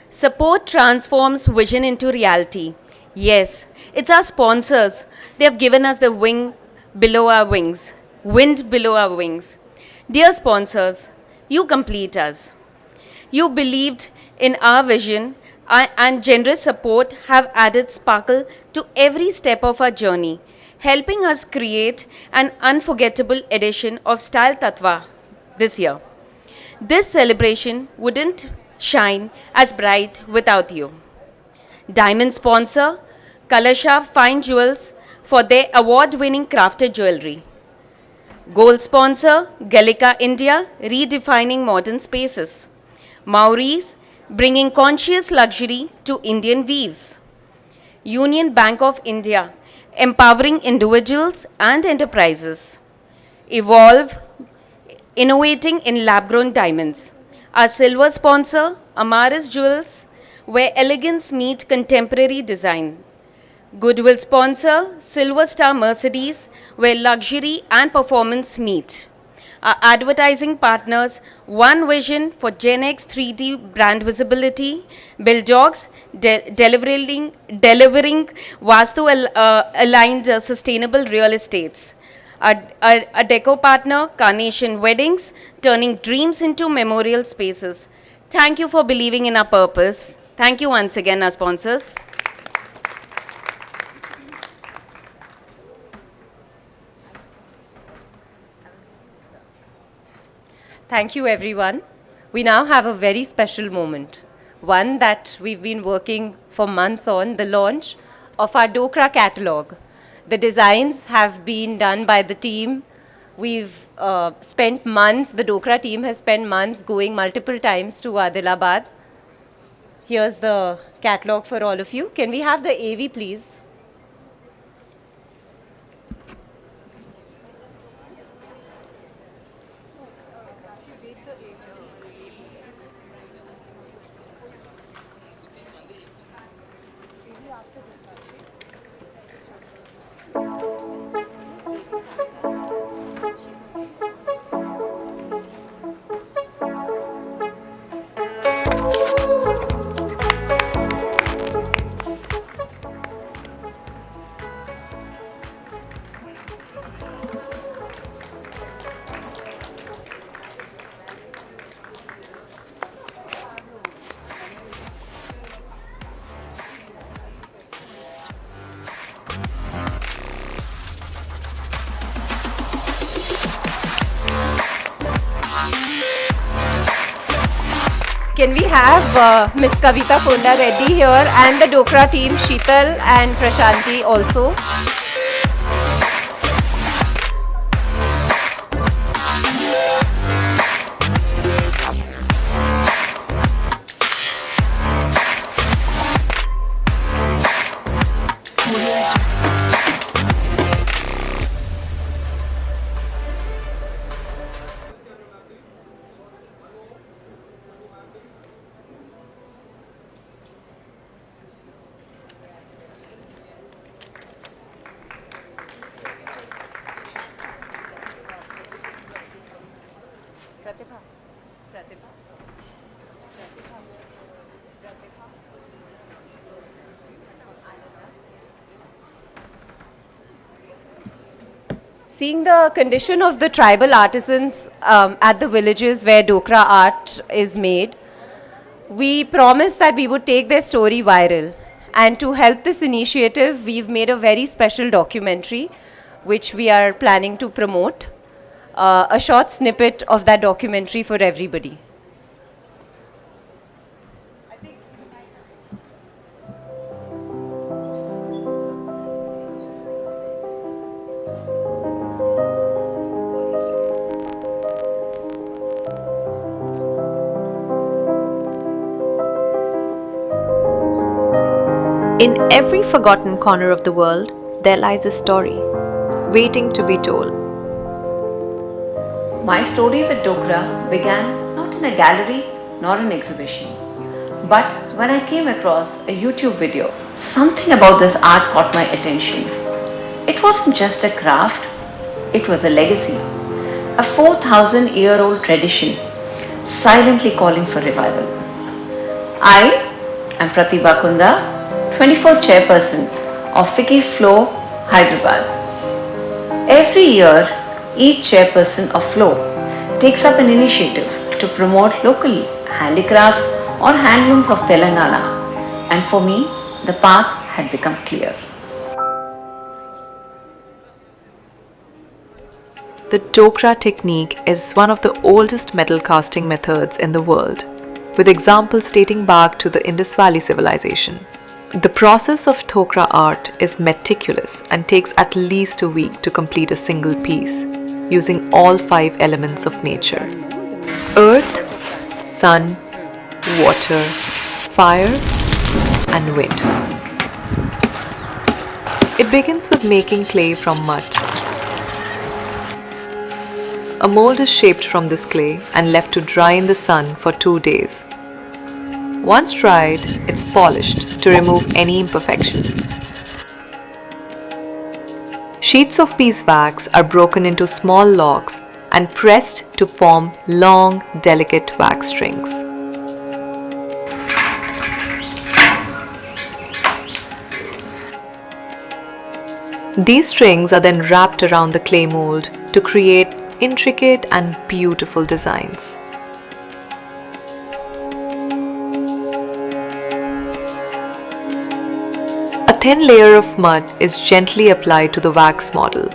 Support transforms vision into reality. Yes, it's our sponsors. They have given us the wing below our wings, wind below our wings. Dear sponsors, you complete us. You believed in our vision and generous support have added sparkle to every step of our journey, helping us create an unforgettable edition of Style Tattva this year. This celebration wouldn't shine as bright without you. Diamond sponsor Kalasha Fine Jewels for their award-winning crafted jewelry. Gold sponsor Gallica India, redefining modern spaces. Maurice, bringing conscious luxury to Indian weaves. Union Bank of India, empowering individuals and enterprises. Evolve, innovating in lab-grown diamonds. Our silver sponsor, Amaris Jewels, where elegance meets contemporary design. Goodwill sponsor, Silver Star Mercedes, where luxury and performance meet. Our advertising partners, One Vision for Gen X 3D brand visibility, Buildogs, delivering Vastu-aligned sustainable real estates. A deco partner, Carnation Weddings, turning dreams into memorial spaces. Thank you for believing in our purpose. Thank you once again, our sponsors. Thank you, everyone. We now have a very special moment, one that we've been working for months on, the launch of our Dokra catalog. The designs have been done by the team. We've spent months, the Dokra team has spent months going multiple times to Adilabad. Here's the catalog for all of you. Can we have the AV, please? Can we have Miss Kavita Konda Reddy here and the Dokra team, Sheetal and Prashanti also? Seeing the condition of the tribal artisans at the villages where Dokra art is made, we promised that we would take their story viral. And to help this initiative, we've made a very special documentary, which we are planning to promote. A short snippet of that documentary for everybody. In every forgotten corner of the world, there lies a story, waiting to be told. My story with Dokra began not in a gallery nor an exhibition, But when I came across a YouTube video, something about this art caught my attention. It wasn't just a craft, it was a legacy, a 4,000-year-old tradition silently calling for revival. I am Pratibha Kunda, 24th chairperson of Fiki Flow, Hyderabad. Every year, each chairperson of Flow takes up an initiative to promote local handicrafts or handlooms of Telangana, and for me, the path had become clear. The Dokra technique is one of the oldest metal casting methods in the world, with examples dating back to the Indus Valley civilization. The process of Dokra art is meticulous and takes at least a week to complete a single piece, using all 5 elements of nature: earth, sun, water, fire, and wind. It begins with making clay from mud. A mold is shaped from this clay and left to dry in the sun for 2 days. Once dried, it's polished to remove any imperfections. Sheets of beeswax are broken into small logs and pressed to form long, delicate wax strings. These strings are then wrapped around the clay mold to create intricate and beautiful designs. A thin layer of mud is gently applied to the wax model,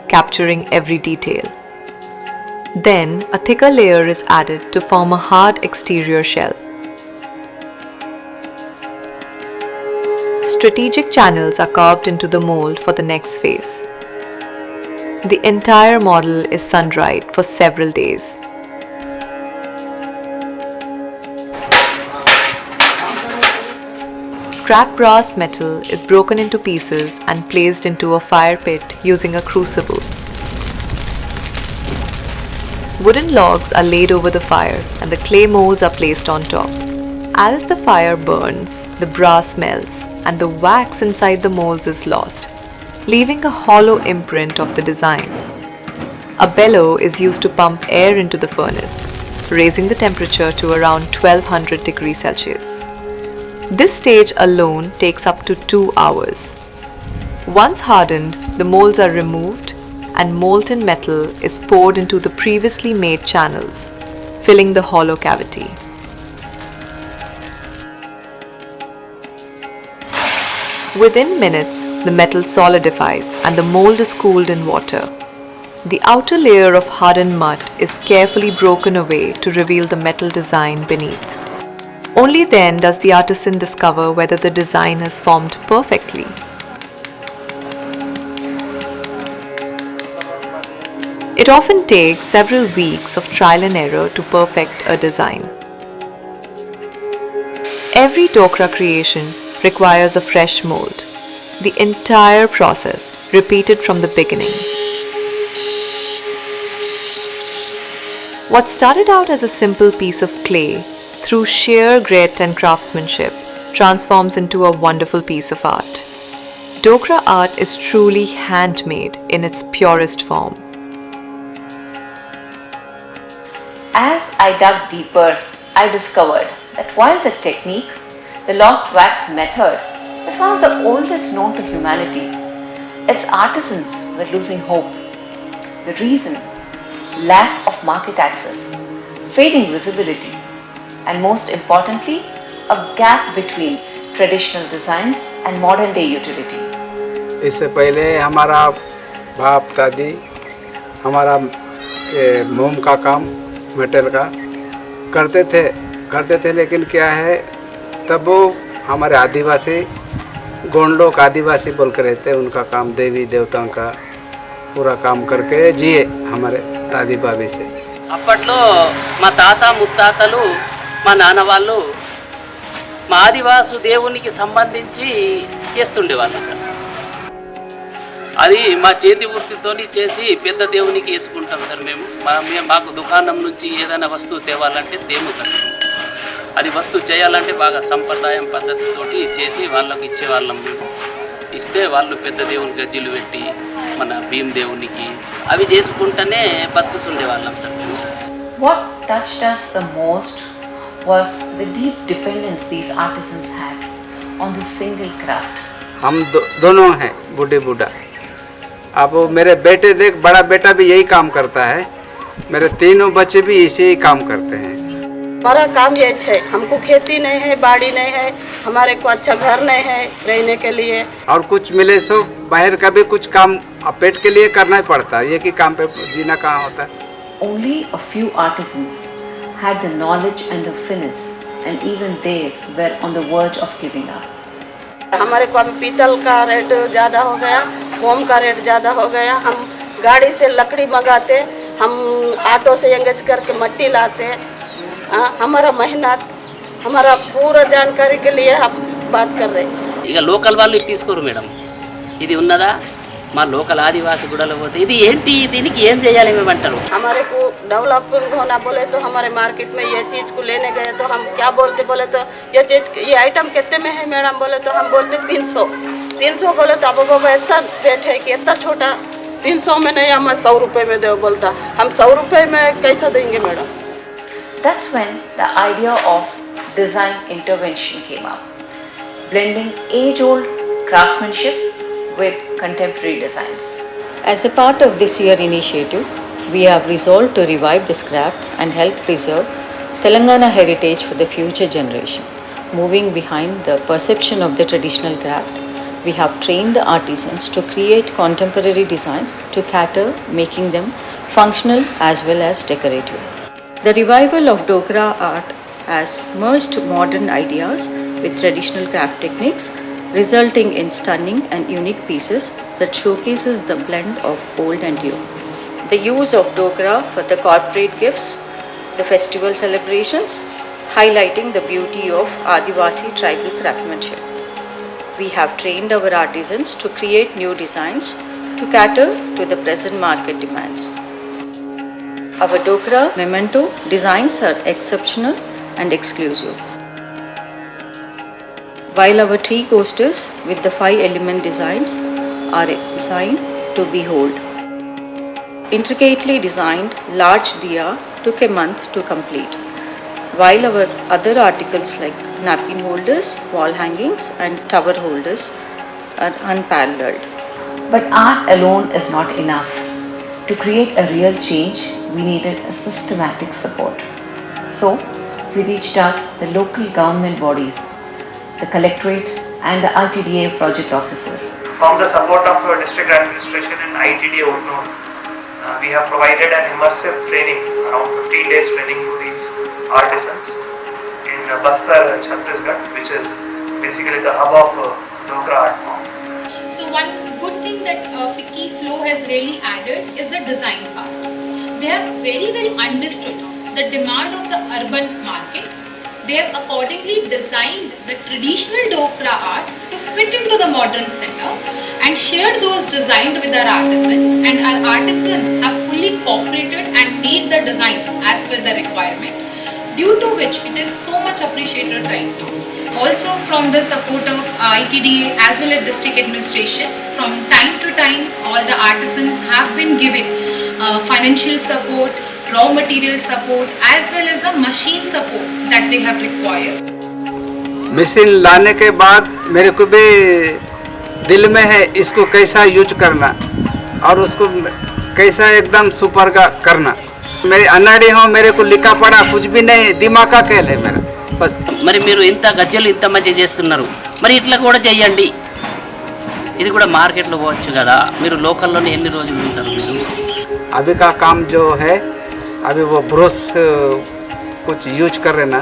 capturing every detail. Then a thicker layer is added to form a hard exterior shell. Strategic channels are carved into the mold for the next phase. The entire model is sun-dried for several days. Scrap brass metal is broken into pieces and placed into a fire pit using a crucible. Wooden logs are laid over the fire and the clay molds are placed on top. As the fire burns, the brass melts and the wax inside the molds is lost, leaving a hollow imprint of the design. A bellow is used to pump air into the furnace, raising the temperature to around 1200 degrees Celsius. This stage alone takes up to 2 hours. Once hardened, the molds are removed and molten metal is poured into the previously made channels, filling the hollow cavity. Within minutes, the metal solidifies and the mold is cooled in water. The outer layer of hardened mud is carefully broken away to reveal the metal design beneath. Only then does the artisan discover whether the design has formed perfectly. It often takes several weeks of trial and error to perfect a design. Every Dokra creation requires a fresh mold. The entire process repeated from the beginning. What started out as a simple piece of clay, through sheer grit and craftsmanship, transforms into a wonderful piece of art. Dokra art is truly handmade in its purest form. As I dug deeper, I discovered that while the technique, the lost wax method, is one of the oldest known to humanity, its artisans were losing hope. The reason? Lack of market access, fading visibility, and most importantly, a gap between traditional designs and modern day utility. इससे पहले हमारा बाप दादी हमारा मोम का काम metal का करते थे लेकिन क्या है तब वो हमारे आदिवासी गोंड आदिवासी बोल के रहते उनका काम देवी देवताओं का पूरा काम करके जिए हमारे दादी बाबी से అప్పట్లో మా తాత ముత్తాతలు మా నాన్న వాళ్ళు మా ఆదివాసు దేవునికి సంబంధించి చేస్తుండేవాళ్ళు సార్. అది మా చేతి వృత్తితోని చేసి పెద్ద దేవునికి వేసుకుంటాం సార్. మేము మాకు దుకాణం నుంచి ఏదైనా వస్తువు తేవాలంటే తేము సార్. అది వస్తువు చేయాలంటే బాగా సంప్రదాయం పద్ధతితోటి చేసి వాళ్ళకి ఇచ్చేవాళ్ళం. ఇస్తే వాళ్ళు పెద్ద దేవుని గజ్జీలు పెట్టి మన భీమ్ దేవునికి అవి చేసుకుంటూనే బతుకుతుండే వాళ్ళం sir. What touched us the most was the deep dependence these artisans had on this single craft. हम दोनों हैं बूढ़े बूढ़ा. अब मेरे बेटे देख, बड़ा बेटा भी यही काम करता है, मेरे तीनों बच्चे भी इसी ही काम करते हैं. हमारा काम ये है, हमको खेती नहीं है, बाड़ी नहीं है, हमारे को अच्छा घर नहीं है रहने के लिए. और कुछ मिले सो बाहर का भी कुछ काम पेट के लिए करना ही पड़ता है, ये कि काम पे जीना कहाँ होता है. Only a few artisans had the knowledge and the finesse, and even they were on the verge of giving up. हमारे को अभी पीतल का रेट ज़्यादा हो गया, मोम का रेट ज़्यादा हो गया. हम गाड़ी से लकड़ी मंगाते, हम ऑटो से एंगेज करके मट्टी लाते. हमारा मेहनत, हमारा पूरा जानकारी के लिए हम बात कर रहे हैं. ఇక లోకల్ వాళ్ళు ఇది తీసుకోరు మేడం. ఇది ఉన్నదా మా లోకల్ ఆదివాసి గుడలో పోతే ఇది ఏంటి, దీనికి ఏం చేయాలి మేము అంటారు. हमारे को डेवलपिंग होना बोले तो हमारे मार्केट में ये चीज़ को लेने गए तो हम क्या बोलते, बोले तो ये चीज़ ये आइटम कितने में है मैडम, बोले तो हम बोलते 300 बोले तो अब बाबा इतना रेट है कि इतना छोटा 300 में नहीं, हमें 100 रुपये में दो बोलता. हम 100 रुपये में कैसा देंगे madam. That's when the idea of design intervention came up, blending age-old craftsmanship with contemporary designs. As a part of this year initiative, we have resolved to revive this craft and help preserve Telangana heritage for the future generation. Moving behind the perception of the traditional craft, we have trained the artisans to create contemporary designs to cater, making them functional as well as decorative. The revival of Dogra art has merged modern ideas with traditional craft techniques, resulting in stunning and unique pieces that showcases the blend of old and new. The use of Dogra for the corporate gifts, the festival celebrations, highlighting the beauty of Adivasi tribal craftsmanship. We have trained our artisans to create new designs to cater to the present market demands. Our Dogra memento designs are exceptional and exclusive, while our tree coasters with the 5 element designs are designed to behold. Intricately designed large diya took a month to complete, while our other articles like napkin holders, wall hangings and tower holders are unparalleled. But art alone is not enough. To create a real change, we needed a systematic support. So, we reached out the local government bodies, the collectorate and the ITDA project officer. From the support of district administration and ITDA Unnur, we have provided an immersive training, around 15 days training to these artisans in Bastar, Chhattisgarh, which is basically the hub of Dogra art form. So one good thing that Fiki Flow has really added is the design part. They have very well understood the demand of the urban market. They have accordingly designed the traditional Dogra art to fit into the modern center and shared those designs with our artisans, and our artisans have fully cooperated and made the designs as per the requirement, due to which it is so much appreciated right now. Also from the support of ITDA as well as district administration, from time to time all the artisans have been giving financial support, raw material support as well as the machine support that they have required. Machine लाने के बाद मेरे को भी दिल में है इसको कैसा यूज करना और उसको कैसा एकदम सुपर का करना. मेरी अनाड़ी हो, मेरे को लिखा पढ़ा कुछ भी नहीं, दिमाग का खेल है मेरा बस. మరి మీరు ఇంత గజ్జలు ఇంత మంచి చేస్తున్నారు, మరి ఇట్లా కూడా చెయ్యండి, ఇది కూడా మార్కెట్లో పోవచ్చు కదా. మీరు లోకల్లోనే ఎన్ని రోజులు ఉంటారు మీరు? अभी का काम जो है, अभी वो ब्रश कुछ यूज कर रहे ना,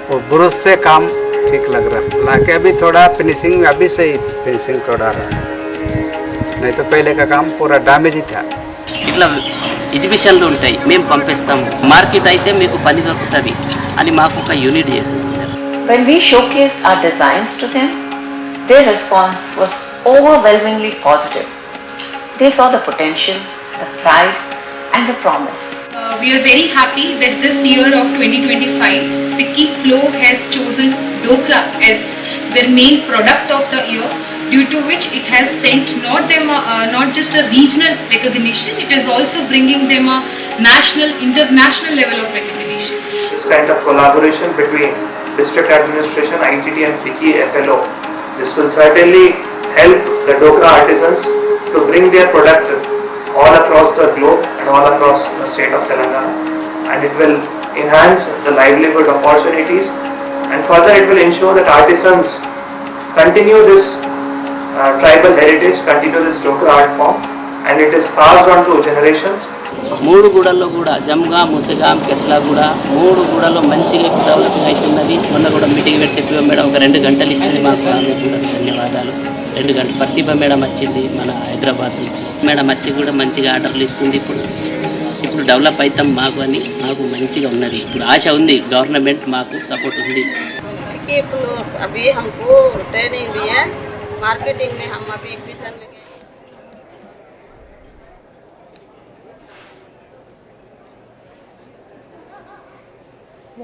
वो ब्रश से काम ठीक लग रहा है. लाके अभी थोड़ा फिनिशिंग में अभी से ही फिनिशिंग थोड़ा रहा है, नहीं तो पहले का काम पूरा डैमेज ही था. ఇట్లా ఎగ్జిబిషన్లు ఉంటాయి, మేము పంపిస్తాము, మార్కెట్ అయితే మీకు పని దొరుకుతుంది అని మాకు ఒక యూనిట్ చేసింది. When we showcased our designs to them, their response was overwhelmingly positive. They saw the potential, the pride and the promise. We are very happy that this year of 2025, Vicky Flow has chosen Dokra as their main product of the year, due to which it has sent not just a regional recognition, it is also bringing them a national, international level of recognition. This kind of collaboration between district administration, ITT and Vicky FLO, this will certainly help the Dokra artisans to bring their product all across the globe and all across the state of Telangana, and it will enhance the livelihood opportunities, and further it will ensure that artisans continue this tribal heritage, continue this Dokra art form, and it is passed on to generations. మూడు గూడల్లో కూడా జమ్గా ముసగాం కెస్లా కూడా మూడు గూడల్లో మంచిగా developing అవుతున్నది. మొన్న కూడా meeting పెట్టి madam ఒక 2 గంటలు ఇచ్చింది మాకు, ఆమె కూడా ధన్యవాదాలు. 2 గంటలు ప్రతిభ మేడం వచ్చింది మన హైదరాబాద్ నుంచి. మేడం వచ్చి కూడా మంచిగా ఆర్డర్లు ఇస్తుంది. ఇప్పుడు డెవలప్ అవుతాం మాకు అని మాకు మంచిగా ఉన్నది. ఇప్పుడు ఆశ ఉంది, గవర్నమెంట్ మాకు సపోర్ట్ ఉంది. अभी हमको ट्रेनिंग दिया मार्केटिंग में, हम अभी एग्जीबिशन में गए.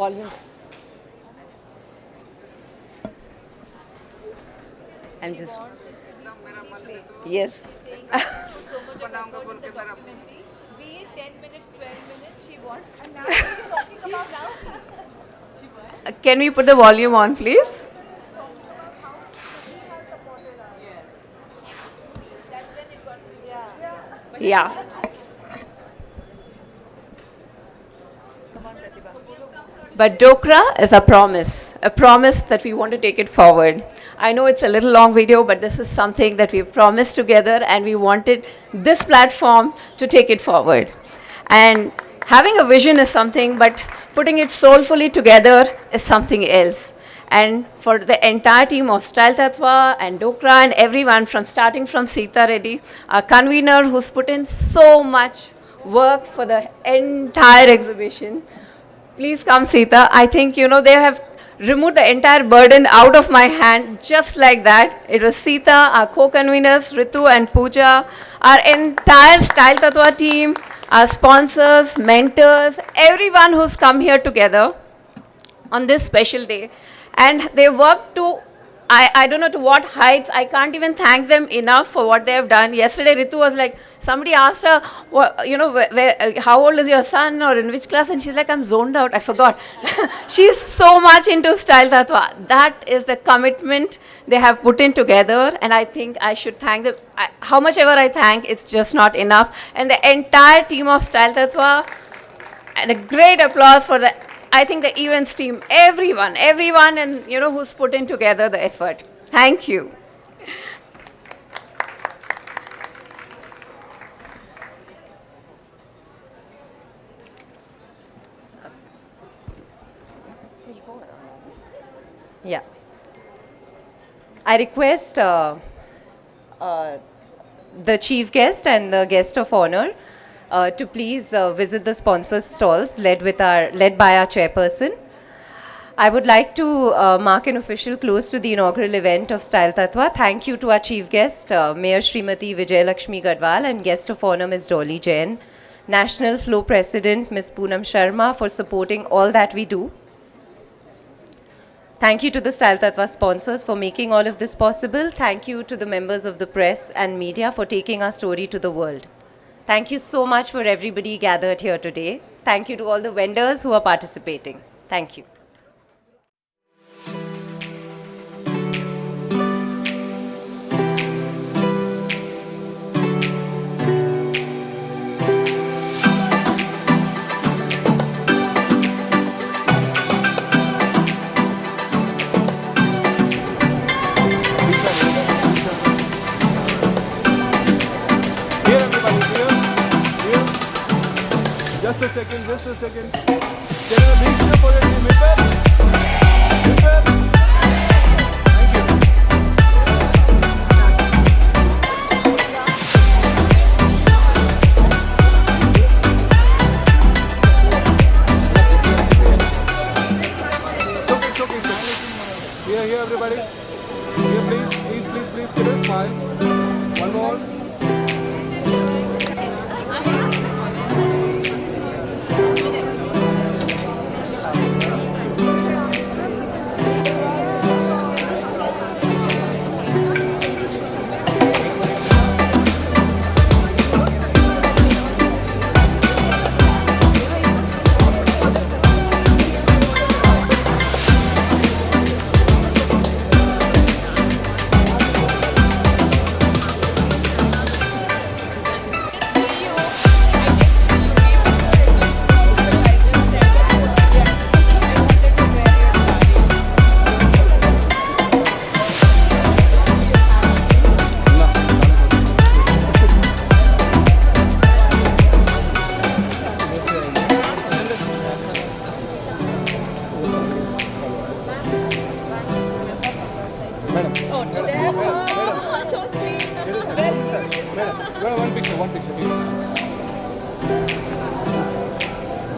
Volume. I'm just. Yes. Can we put the volume on, please? Yeah. But Dokra is a promise that we want to take it forward. I know it's a little long video, but this is something that we've promised together, and we wanted this platform to take it forward. And having a vision is something, but putting it soulfully together is something else. And for the entire team of Style TATVA and Dokra and everyone, starting from Sita Reddy, our convener who's put in so much work for the entire exhibition. Please come, Sita. I think, they have removed the entire burden out of my hand just like that. It was Sita, our co-conveners, Ritu and Pooja, our entire Style TATVA team, our sponsors, mentors, everyone who's come here together on this special day. And they worked to, I don't know to what heights. I can't even thank them enough for what they have done. Yesterday, Ritu was like, somebody asked her, how old is your son or in which class? And she's like, I'm zoned out, I forgot. She's so much into Style TATVA. That is the commitment they have put in together. And I think I should thank them. How much ever I thank, it's just not enough. And the entire team of Style TATVA, and a great applause for the events team, everyone, and who's put in together the effort. Thank you. Yeah. I request the chief guest and the guest of honor to please visit the sponsors' stalls led by our chairperson. I would like to mark an official close to the inaugural event of Style TATVA. Thank you to our chief guest, Mayor Srimati Vijayalakshmi Gadwal, and guest of honor Ms. Dolly Jain, National Flow President Ms. Poonam Sharma, for supporting all that we do. Thank you to the Style TATVA sponsors for making all of this possible. Thank you to the members of the press and media for taking our story to the world. Thank you so much for everybody gathered here today. Thank you to all the vendors who are participating. Thank you. Just a second. Can I make sure for your team? Thank you. It's okay. Here, everybody. Here, please, give us 5. One more.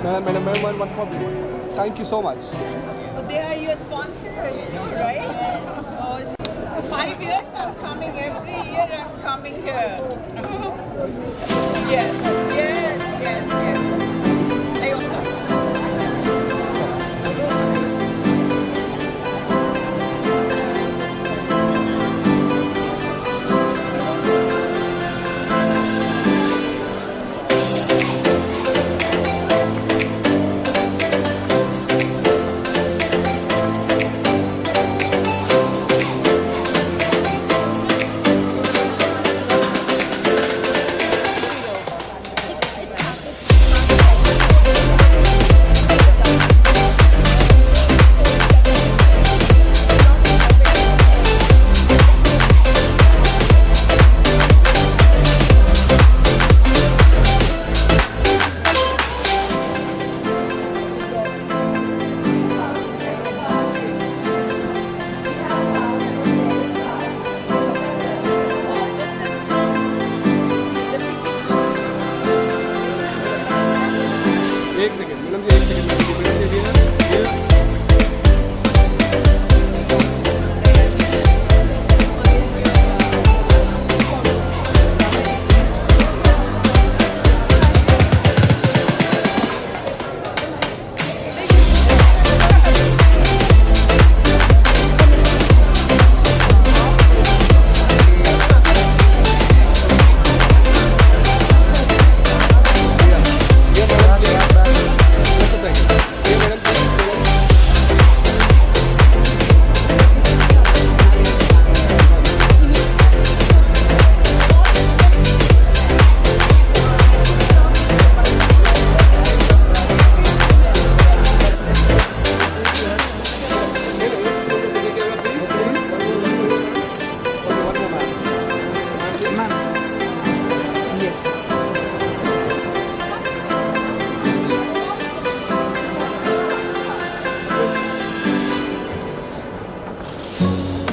Madam, one for thank you so much. They are your sponsors too, right? Oh, 5 years I'm coming, every year I'm coming here. Yes. एक second madam ji, एक second madam ji,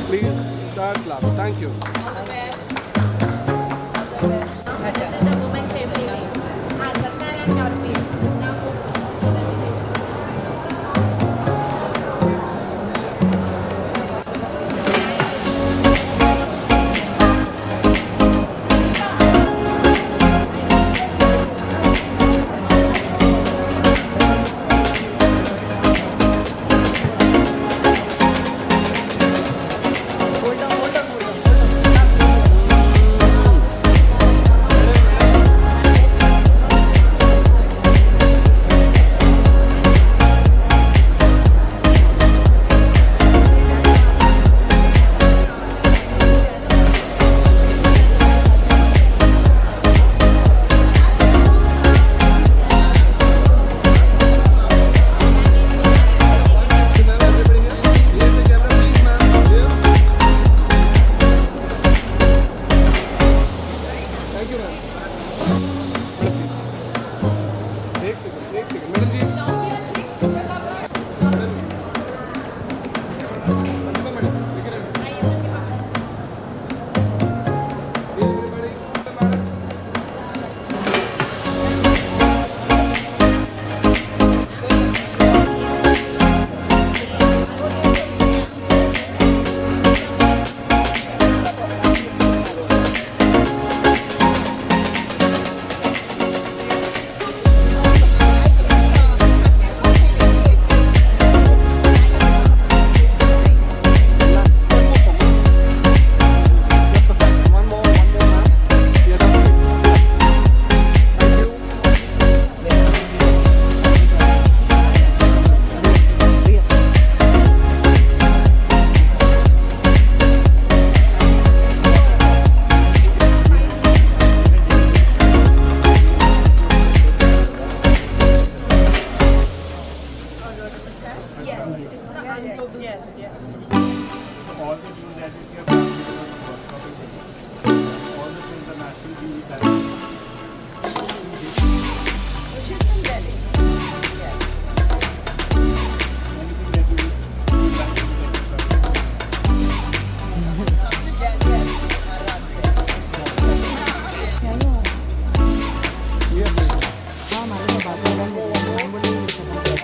please start clap. Thank you.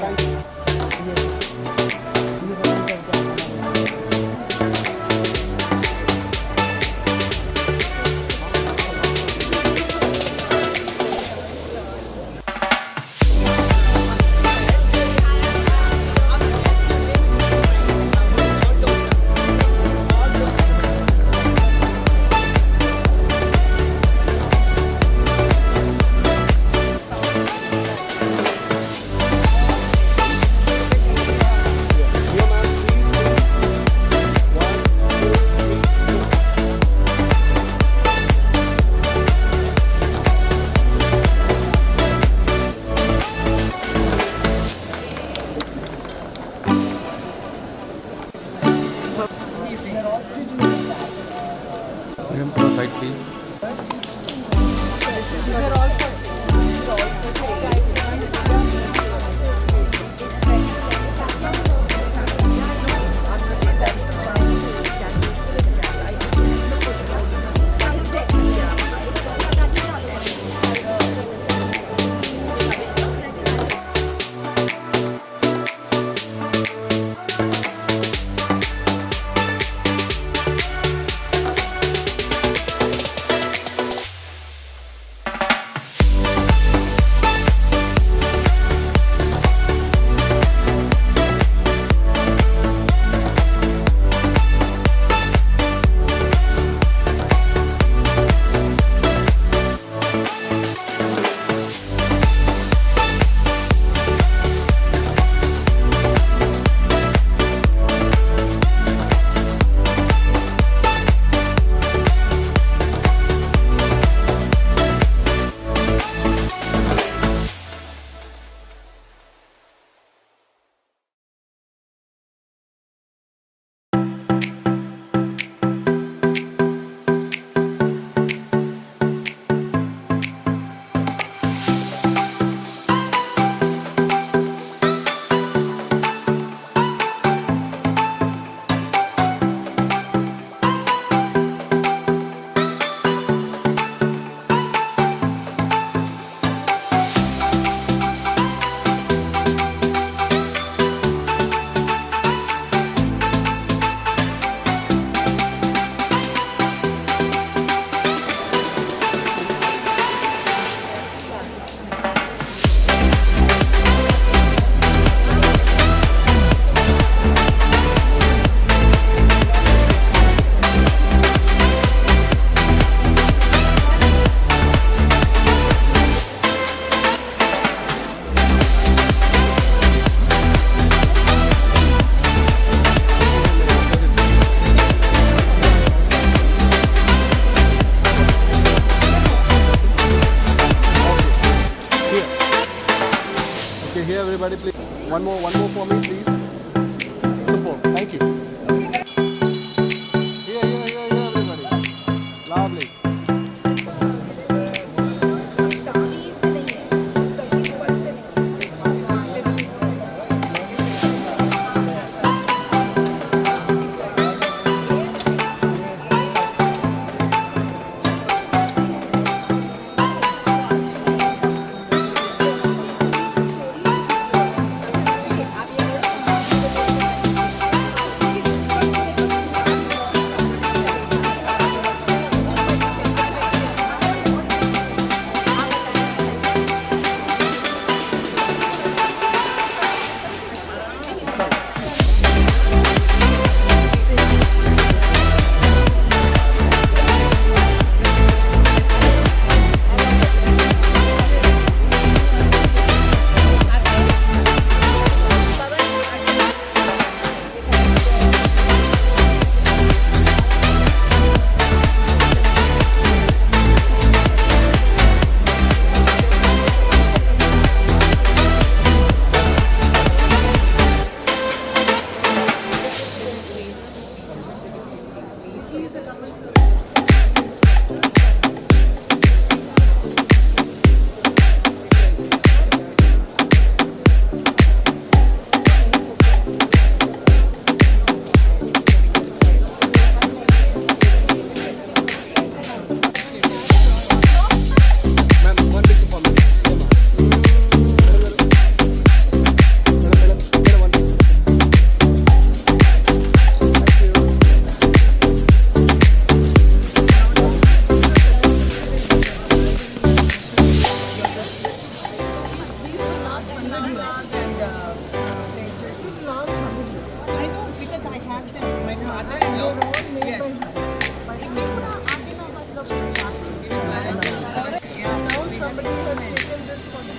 Side, please. everybody, please. One more for me, please. Support. Thank you. Here, everybody. Lovely. 100 years. And this will last 100 years. I know because I have them. My father-in-law all made by now somebody has taken this for the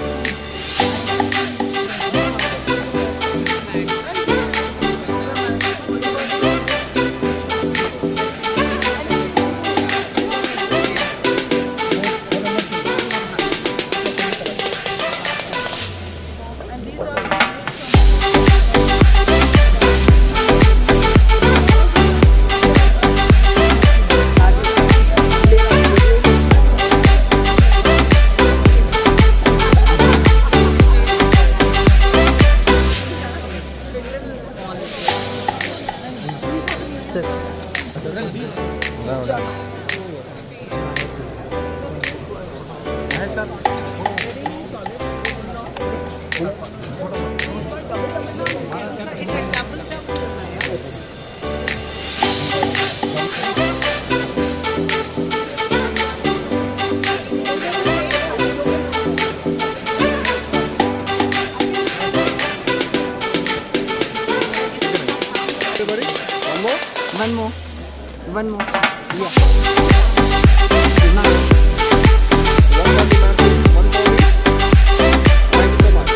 Everybody, one more. One more. One more. Yeah. One for the ma'am, please. One for me. Thank you so much.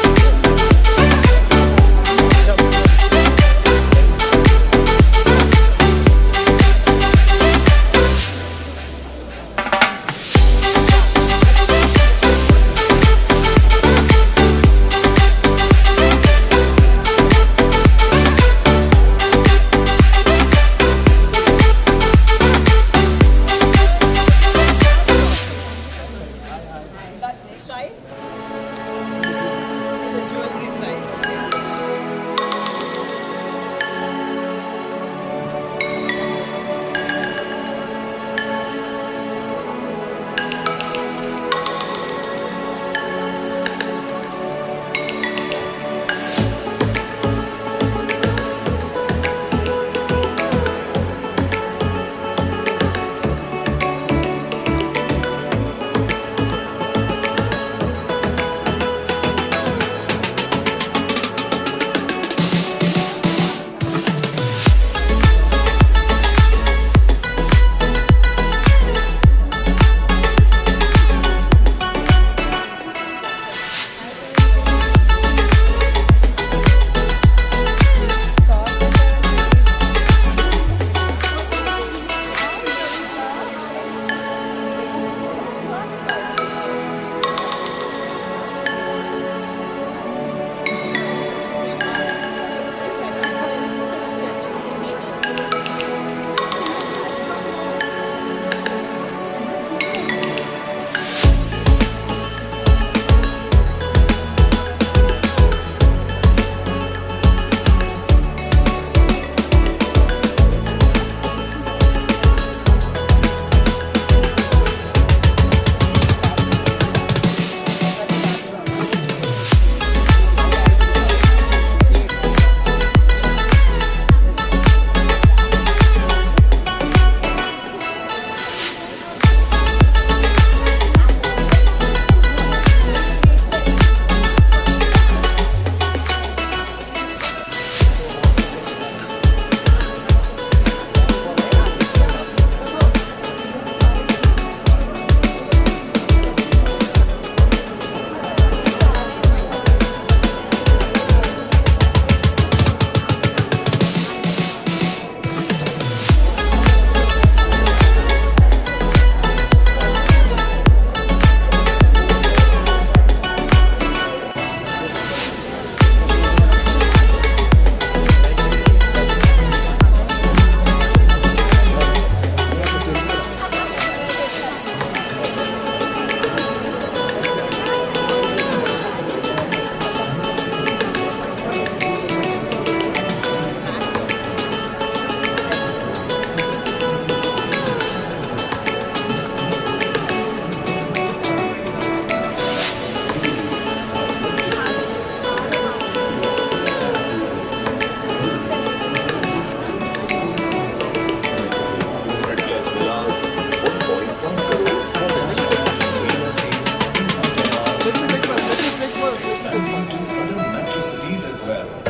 well.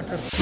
Welcome.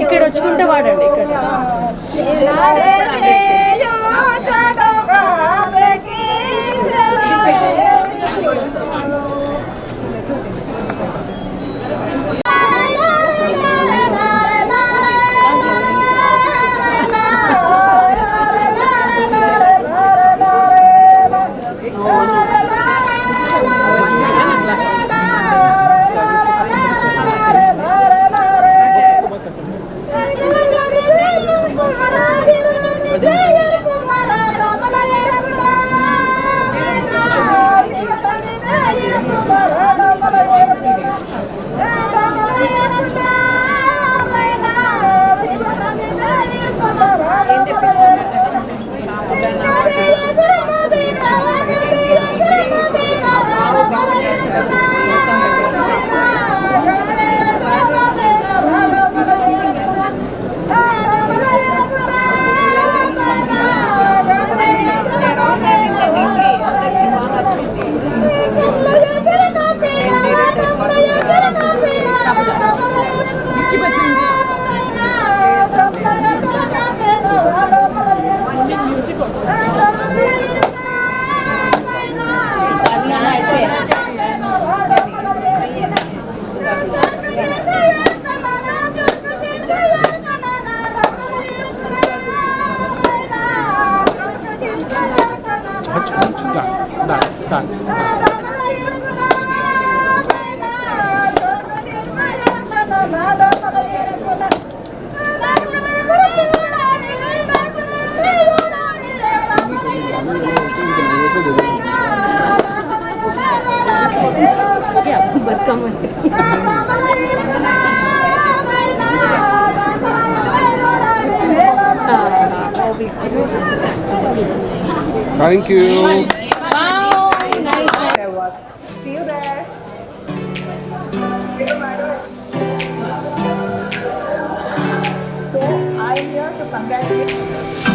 ఇక్కడ వచ్చుకుంటే వాడండి ఇక్కడ Thank you. Wow, nice. See you there. So I am here to congratulate.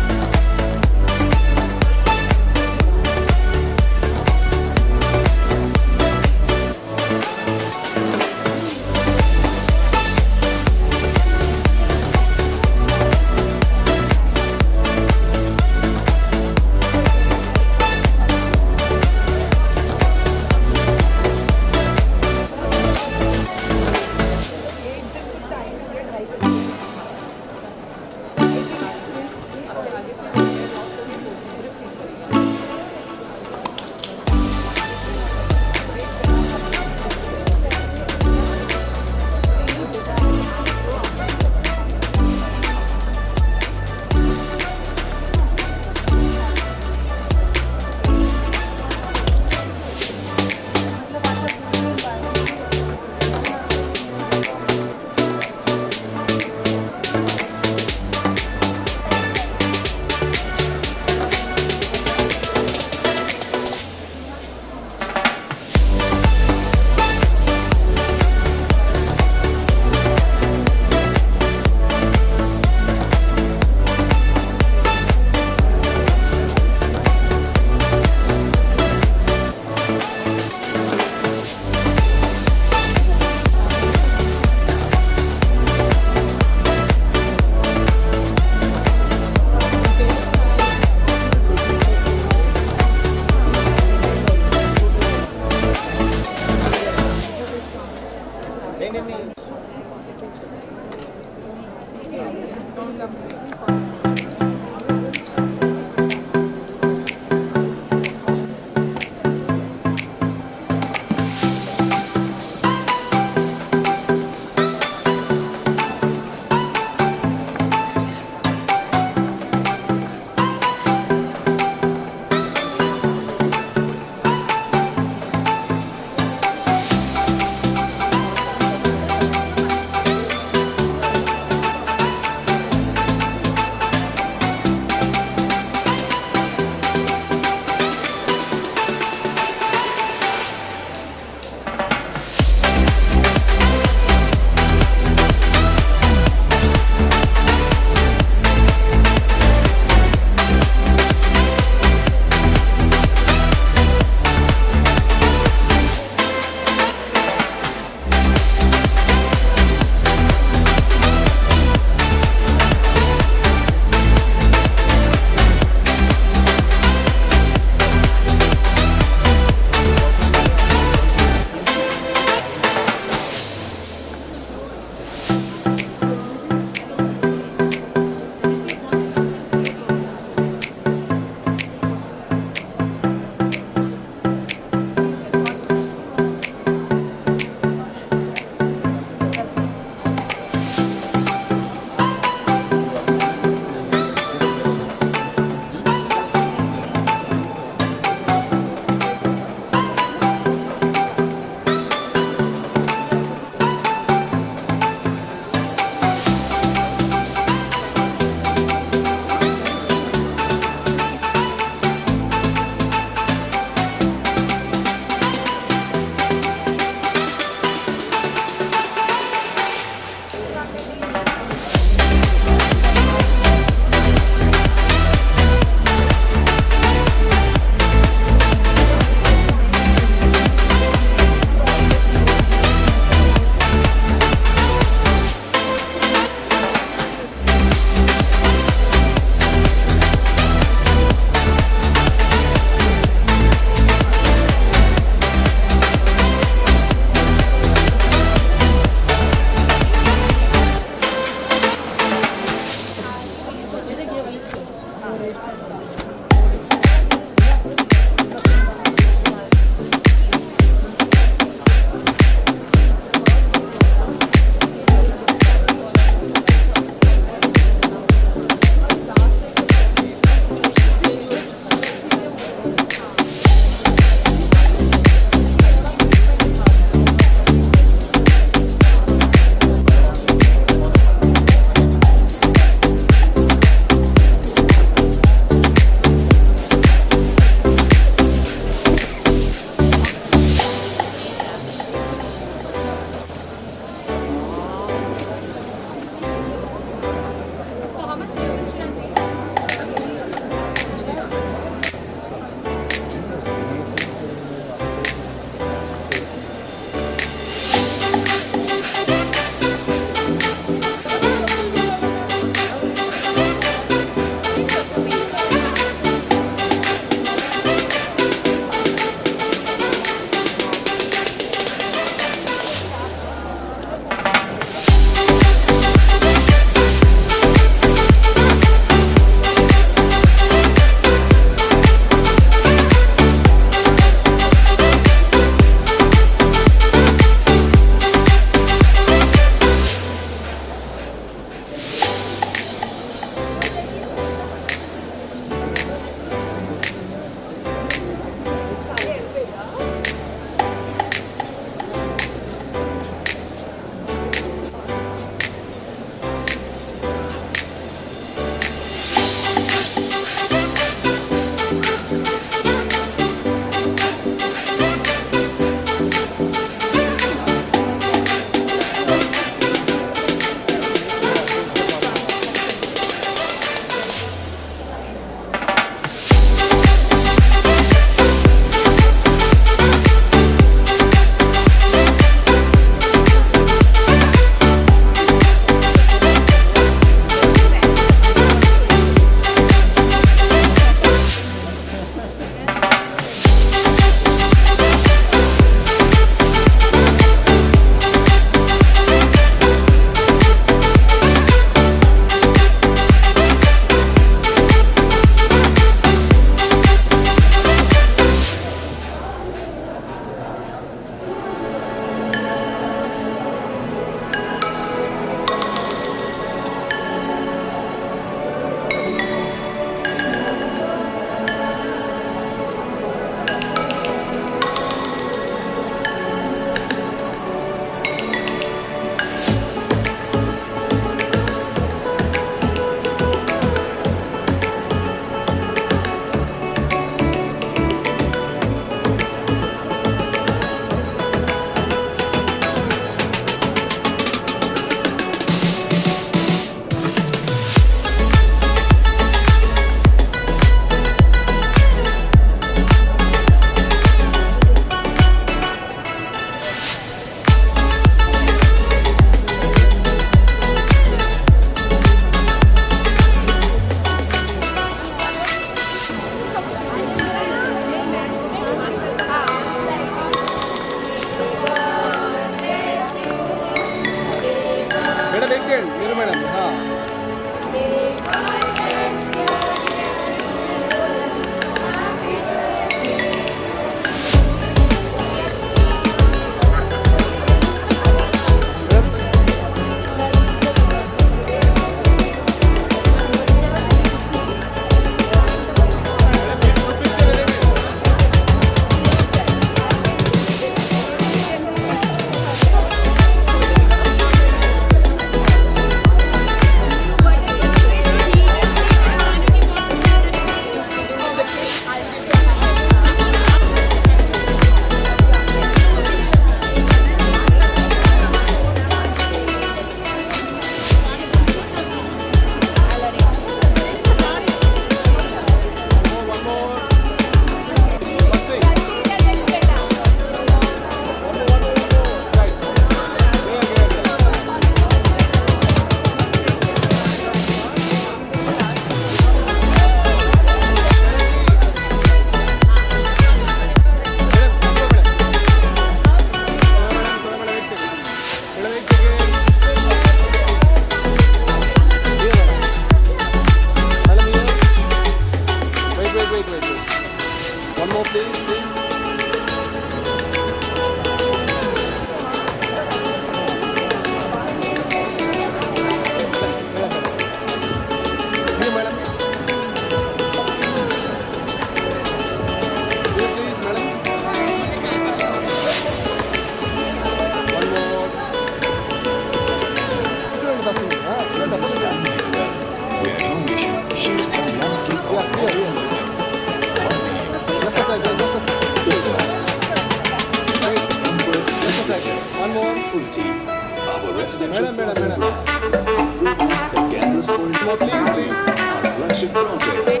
2018, our residential Madam. promise the Canvas for Please. our flagship project.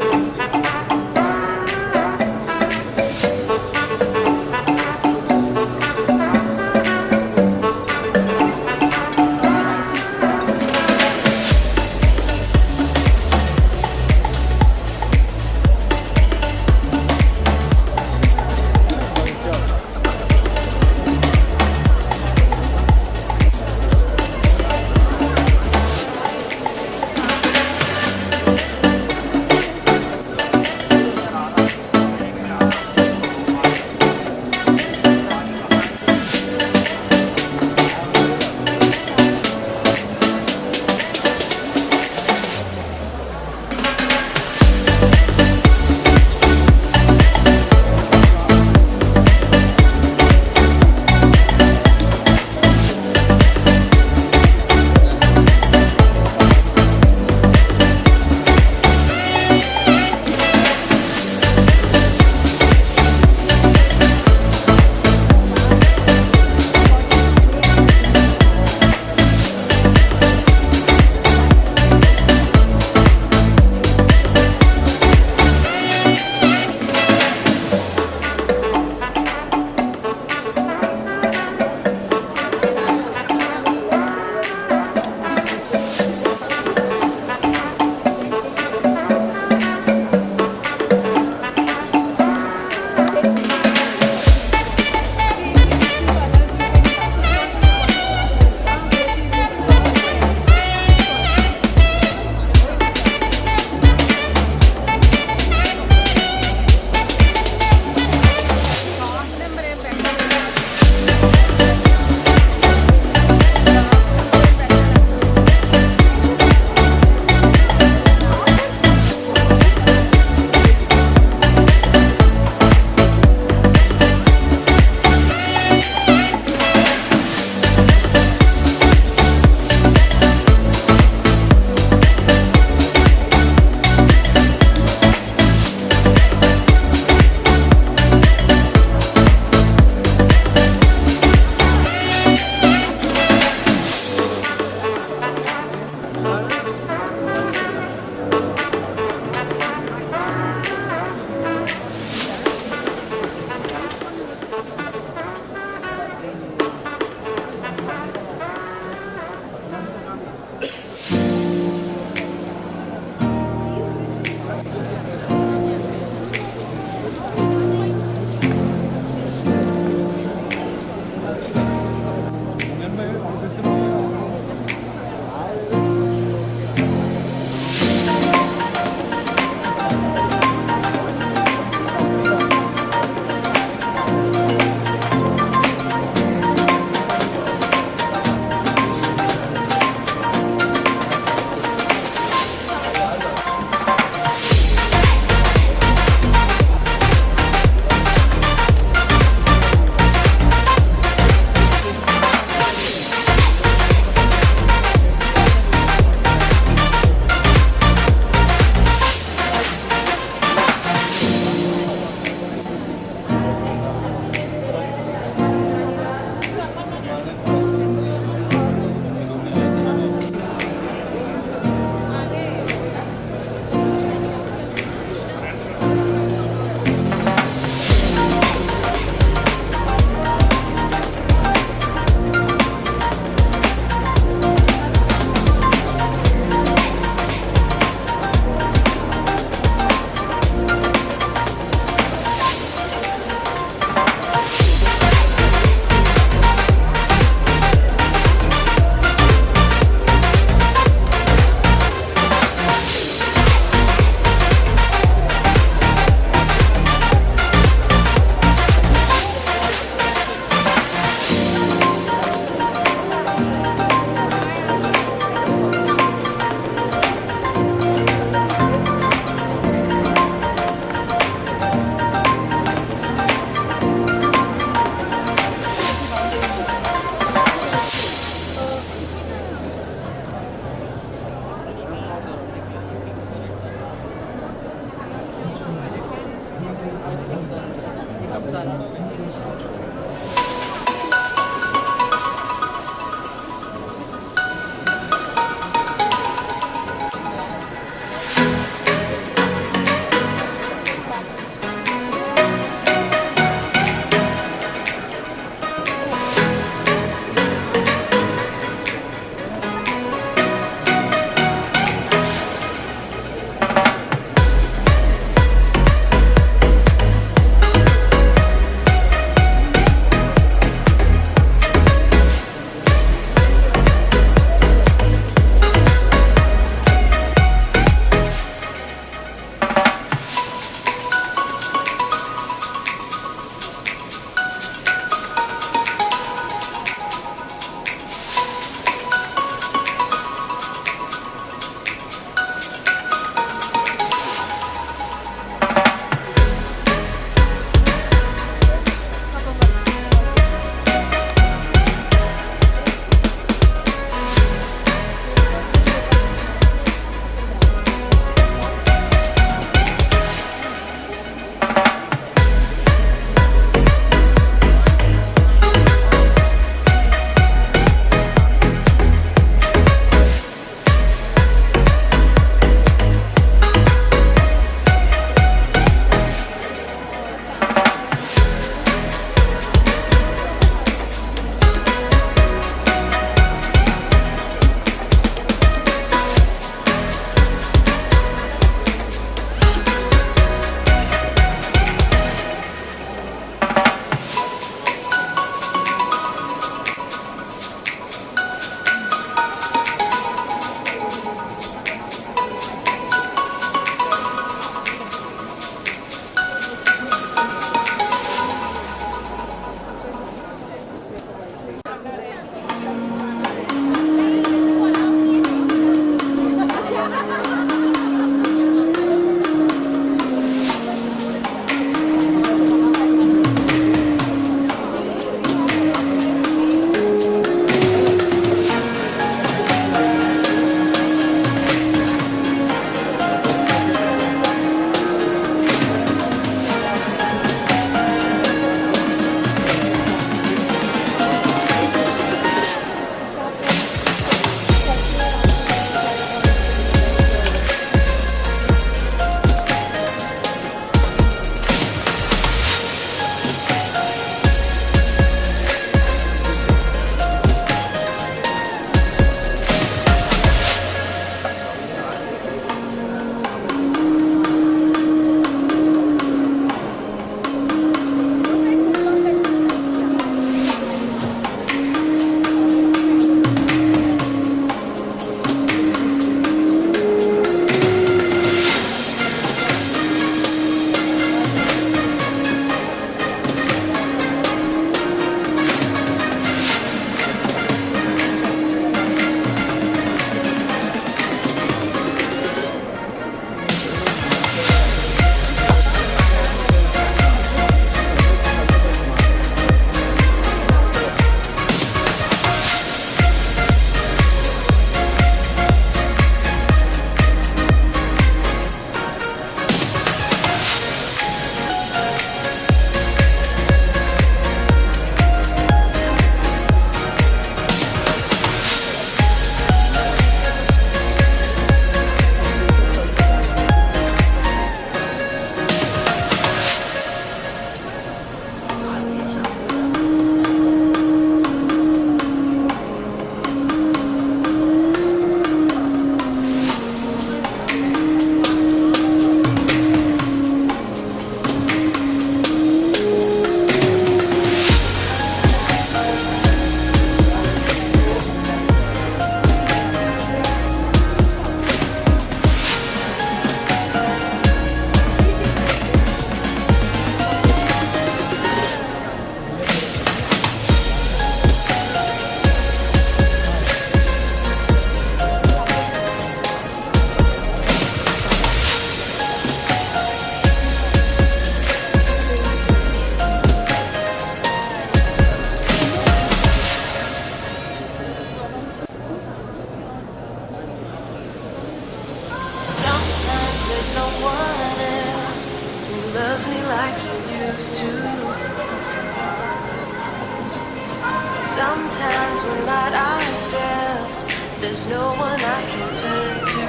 'cause we're not ourselves. There's no one I can turn to.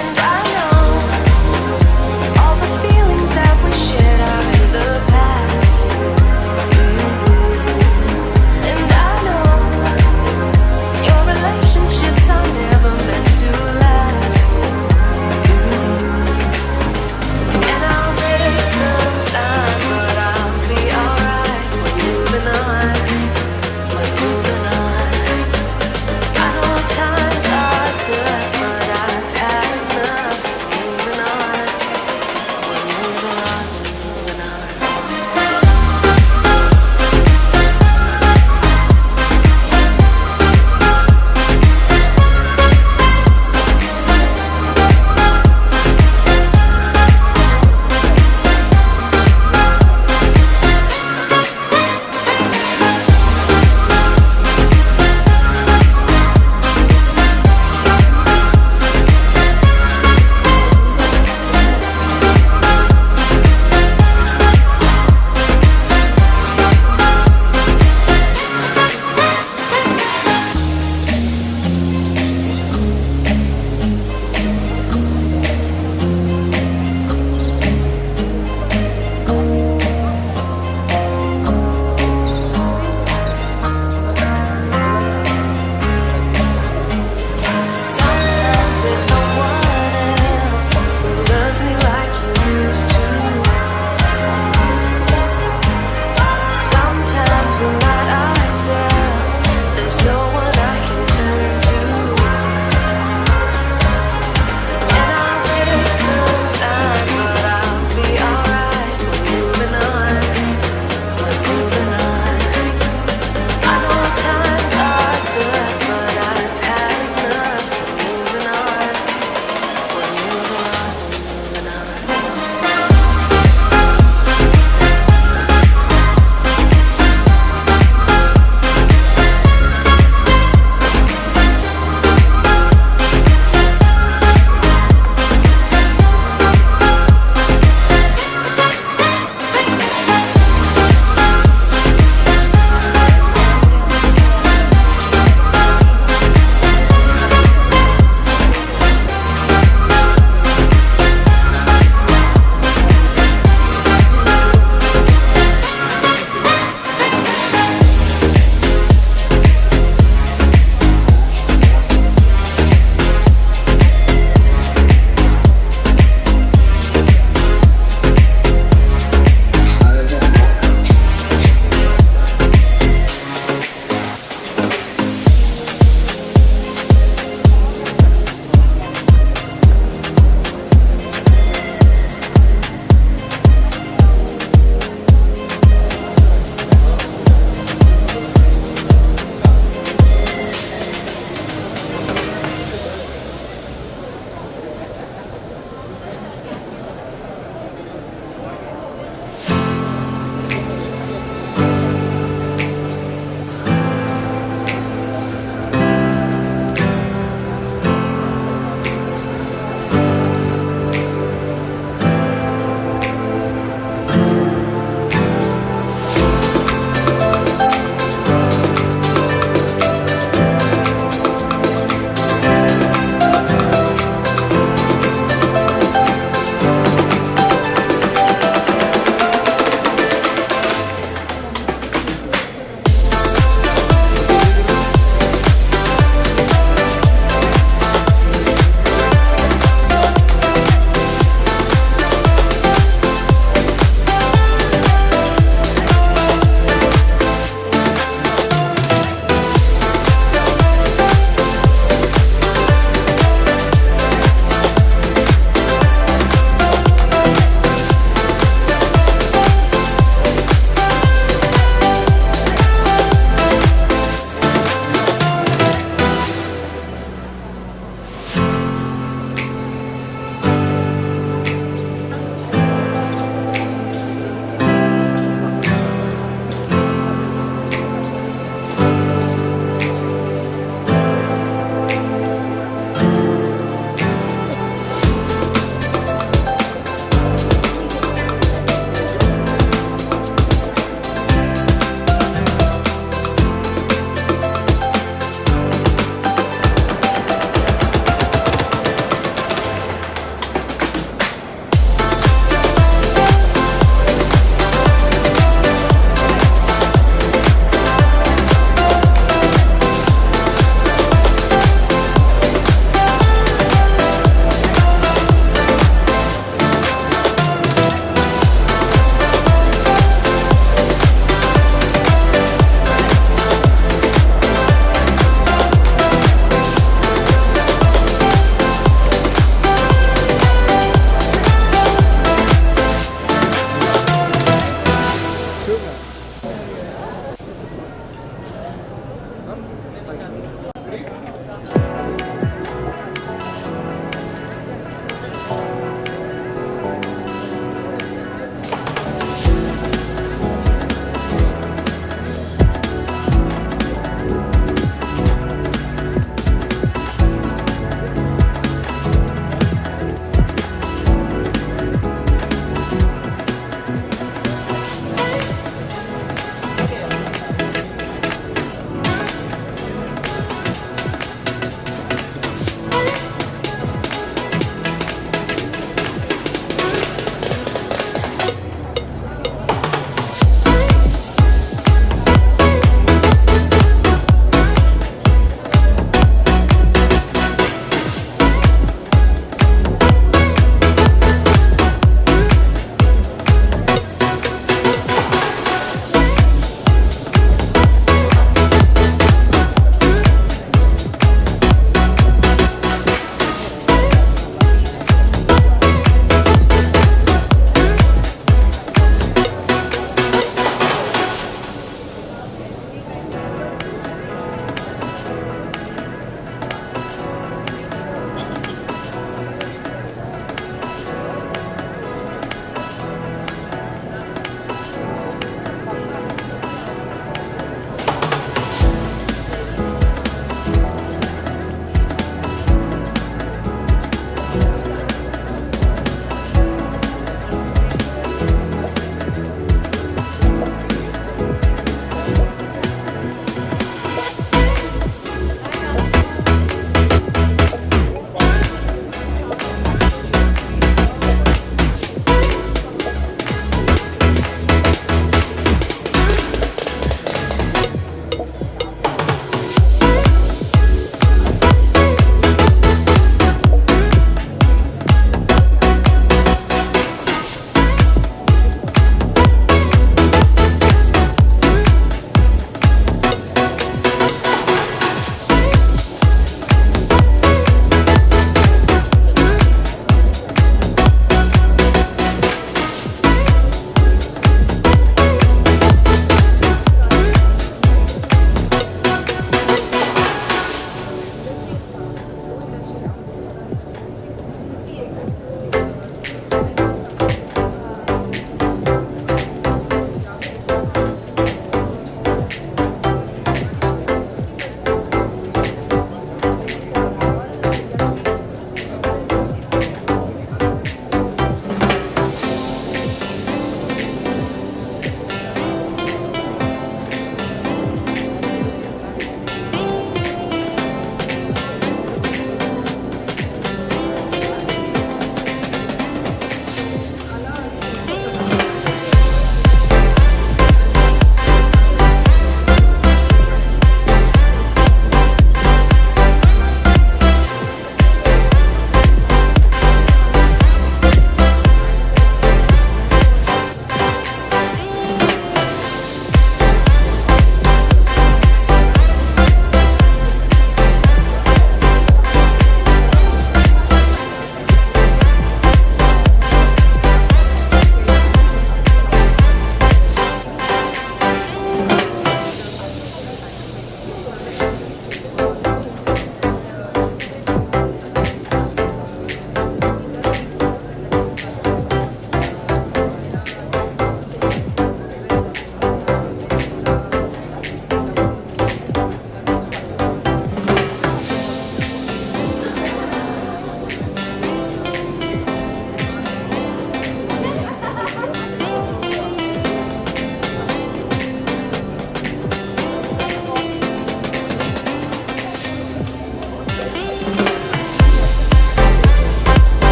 And I know all the feelings that we shared are in the past. And I know your relationships are never meant to last. And I'll take some time, but I'll be alright. We're moving on. We're moving on. I know time's hard to left, but I've had enough.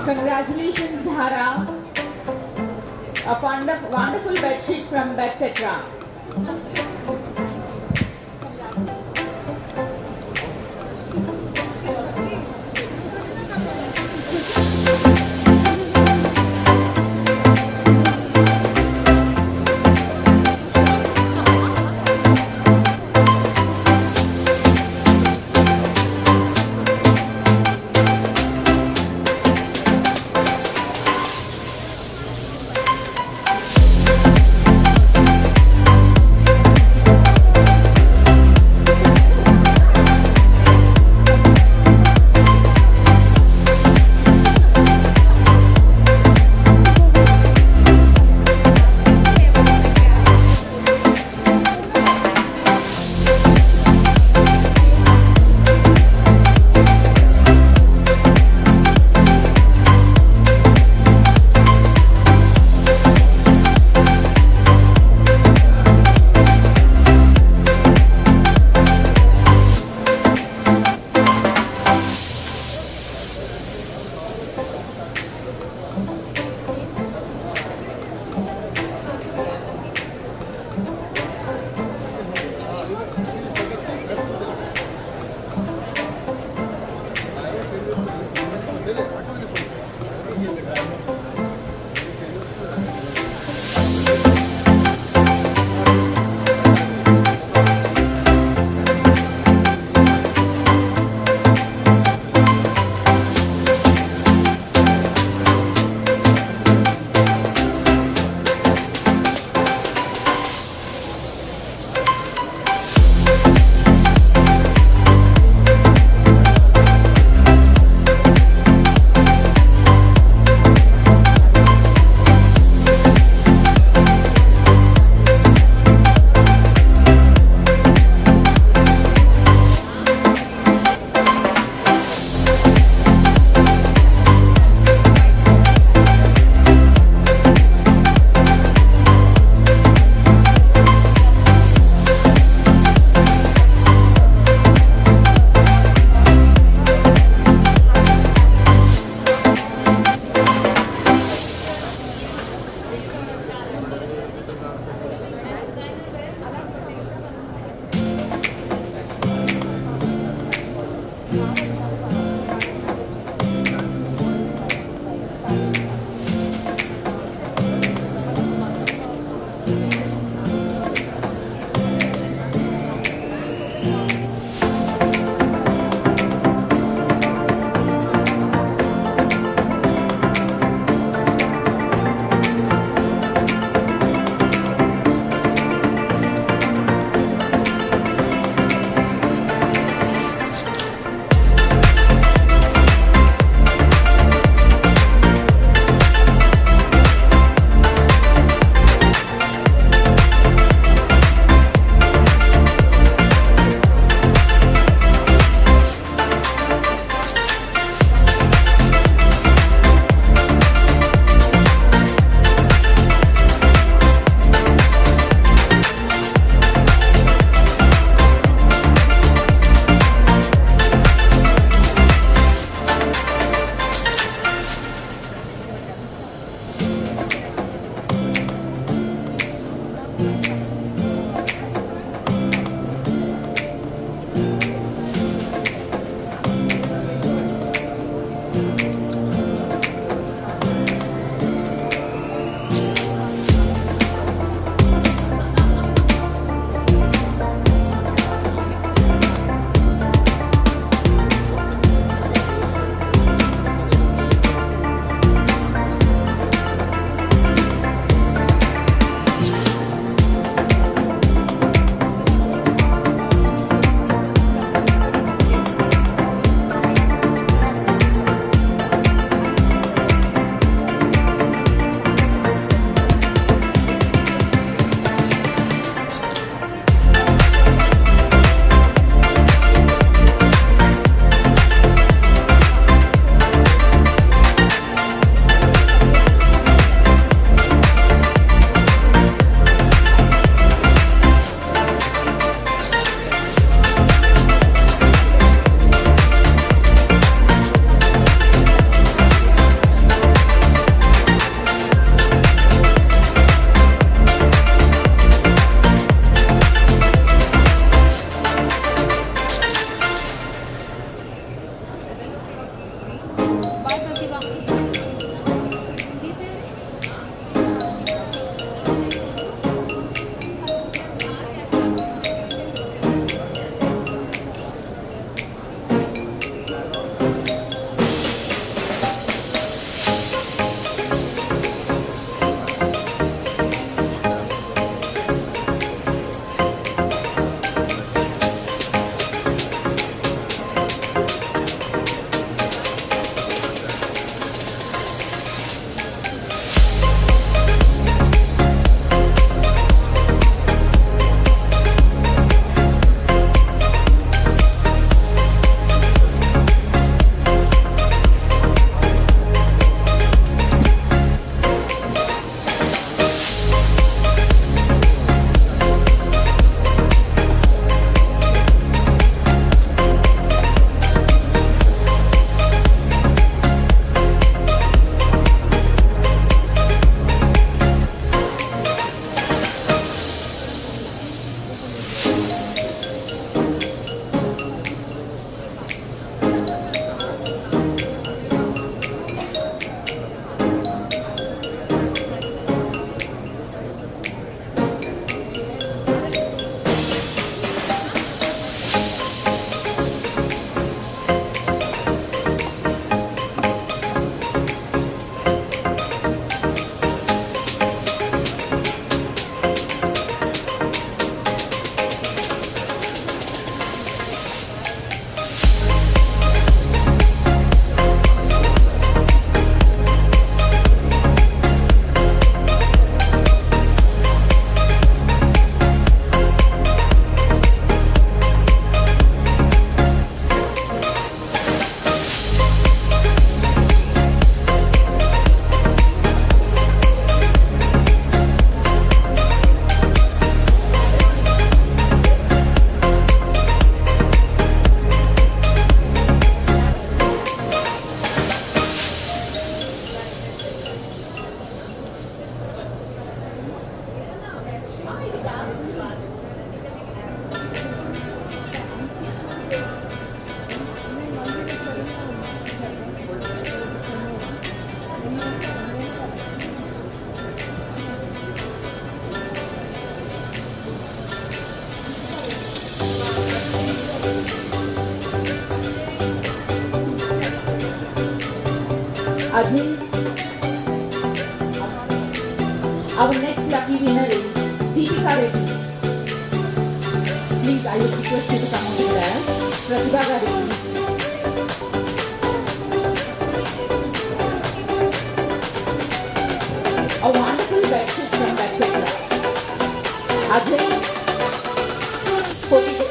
Congratulations, Zara. A wonderful bedsheet from Betcetera. Ajay. Our next lucky winner is Deepika Reddy. Please, I would request you to come on to that. Pratibha Reddy. A wonderful bedsheet from Betsetta. Ajay. Photo.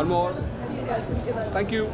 One more. Thank you.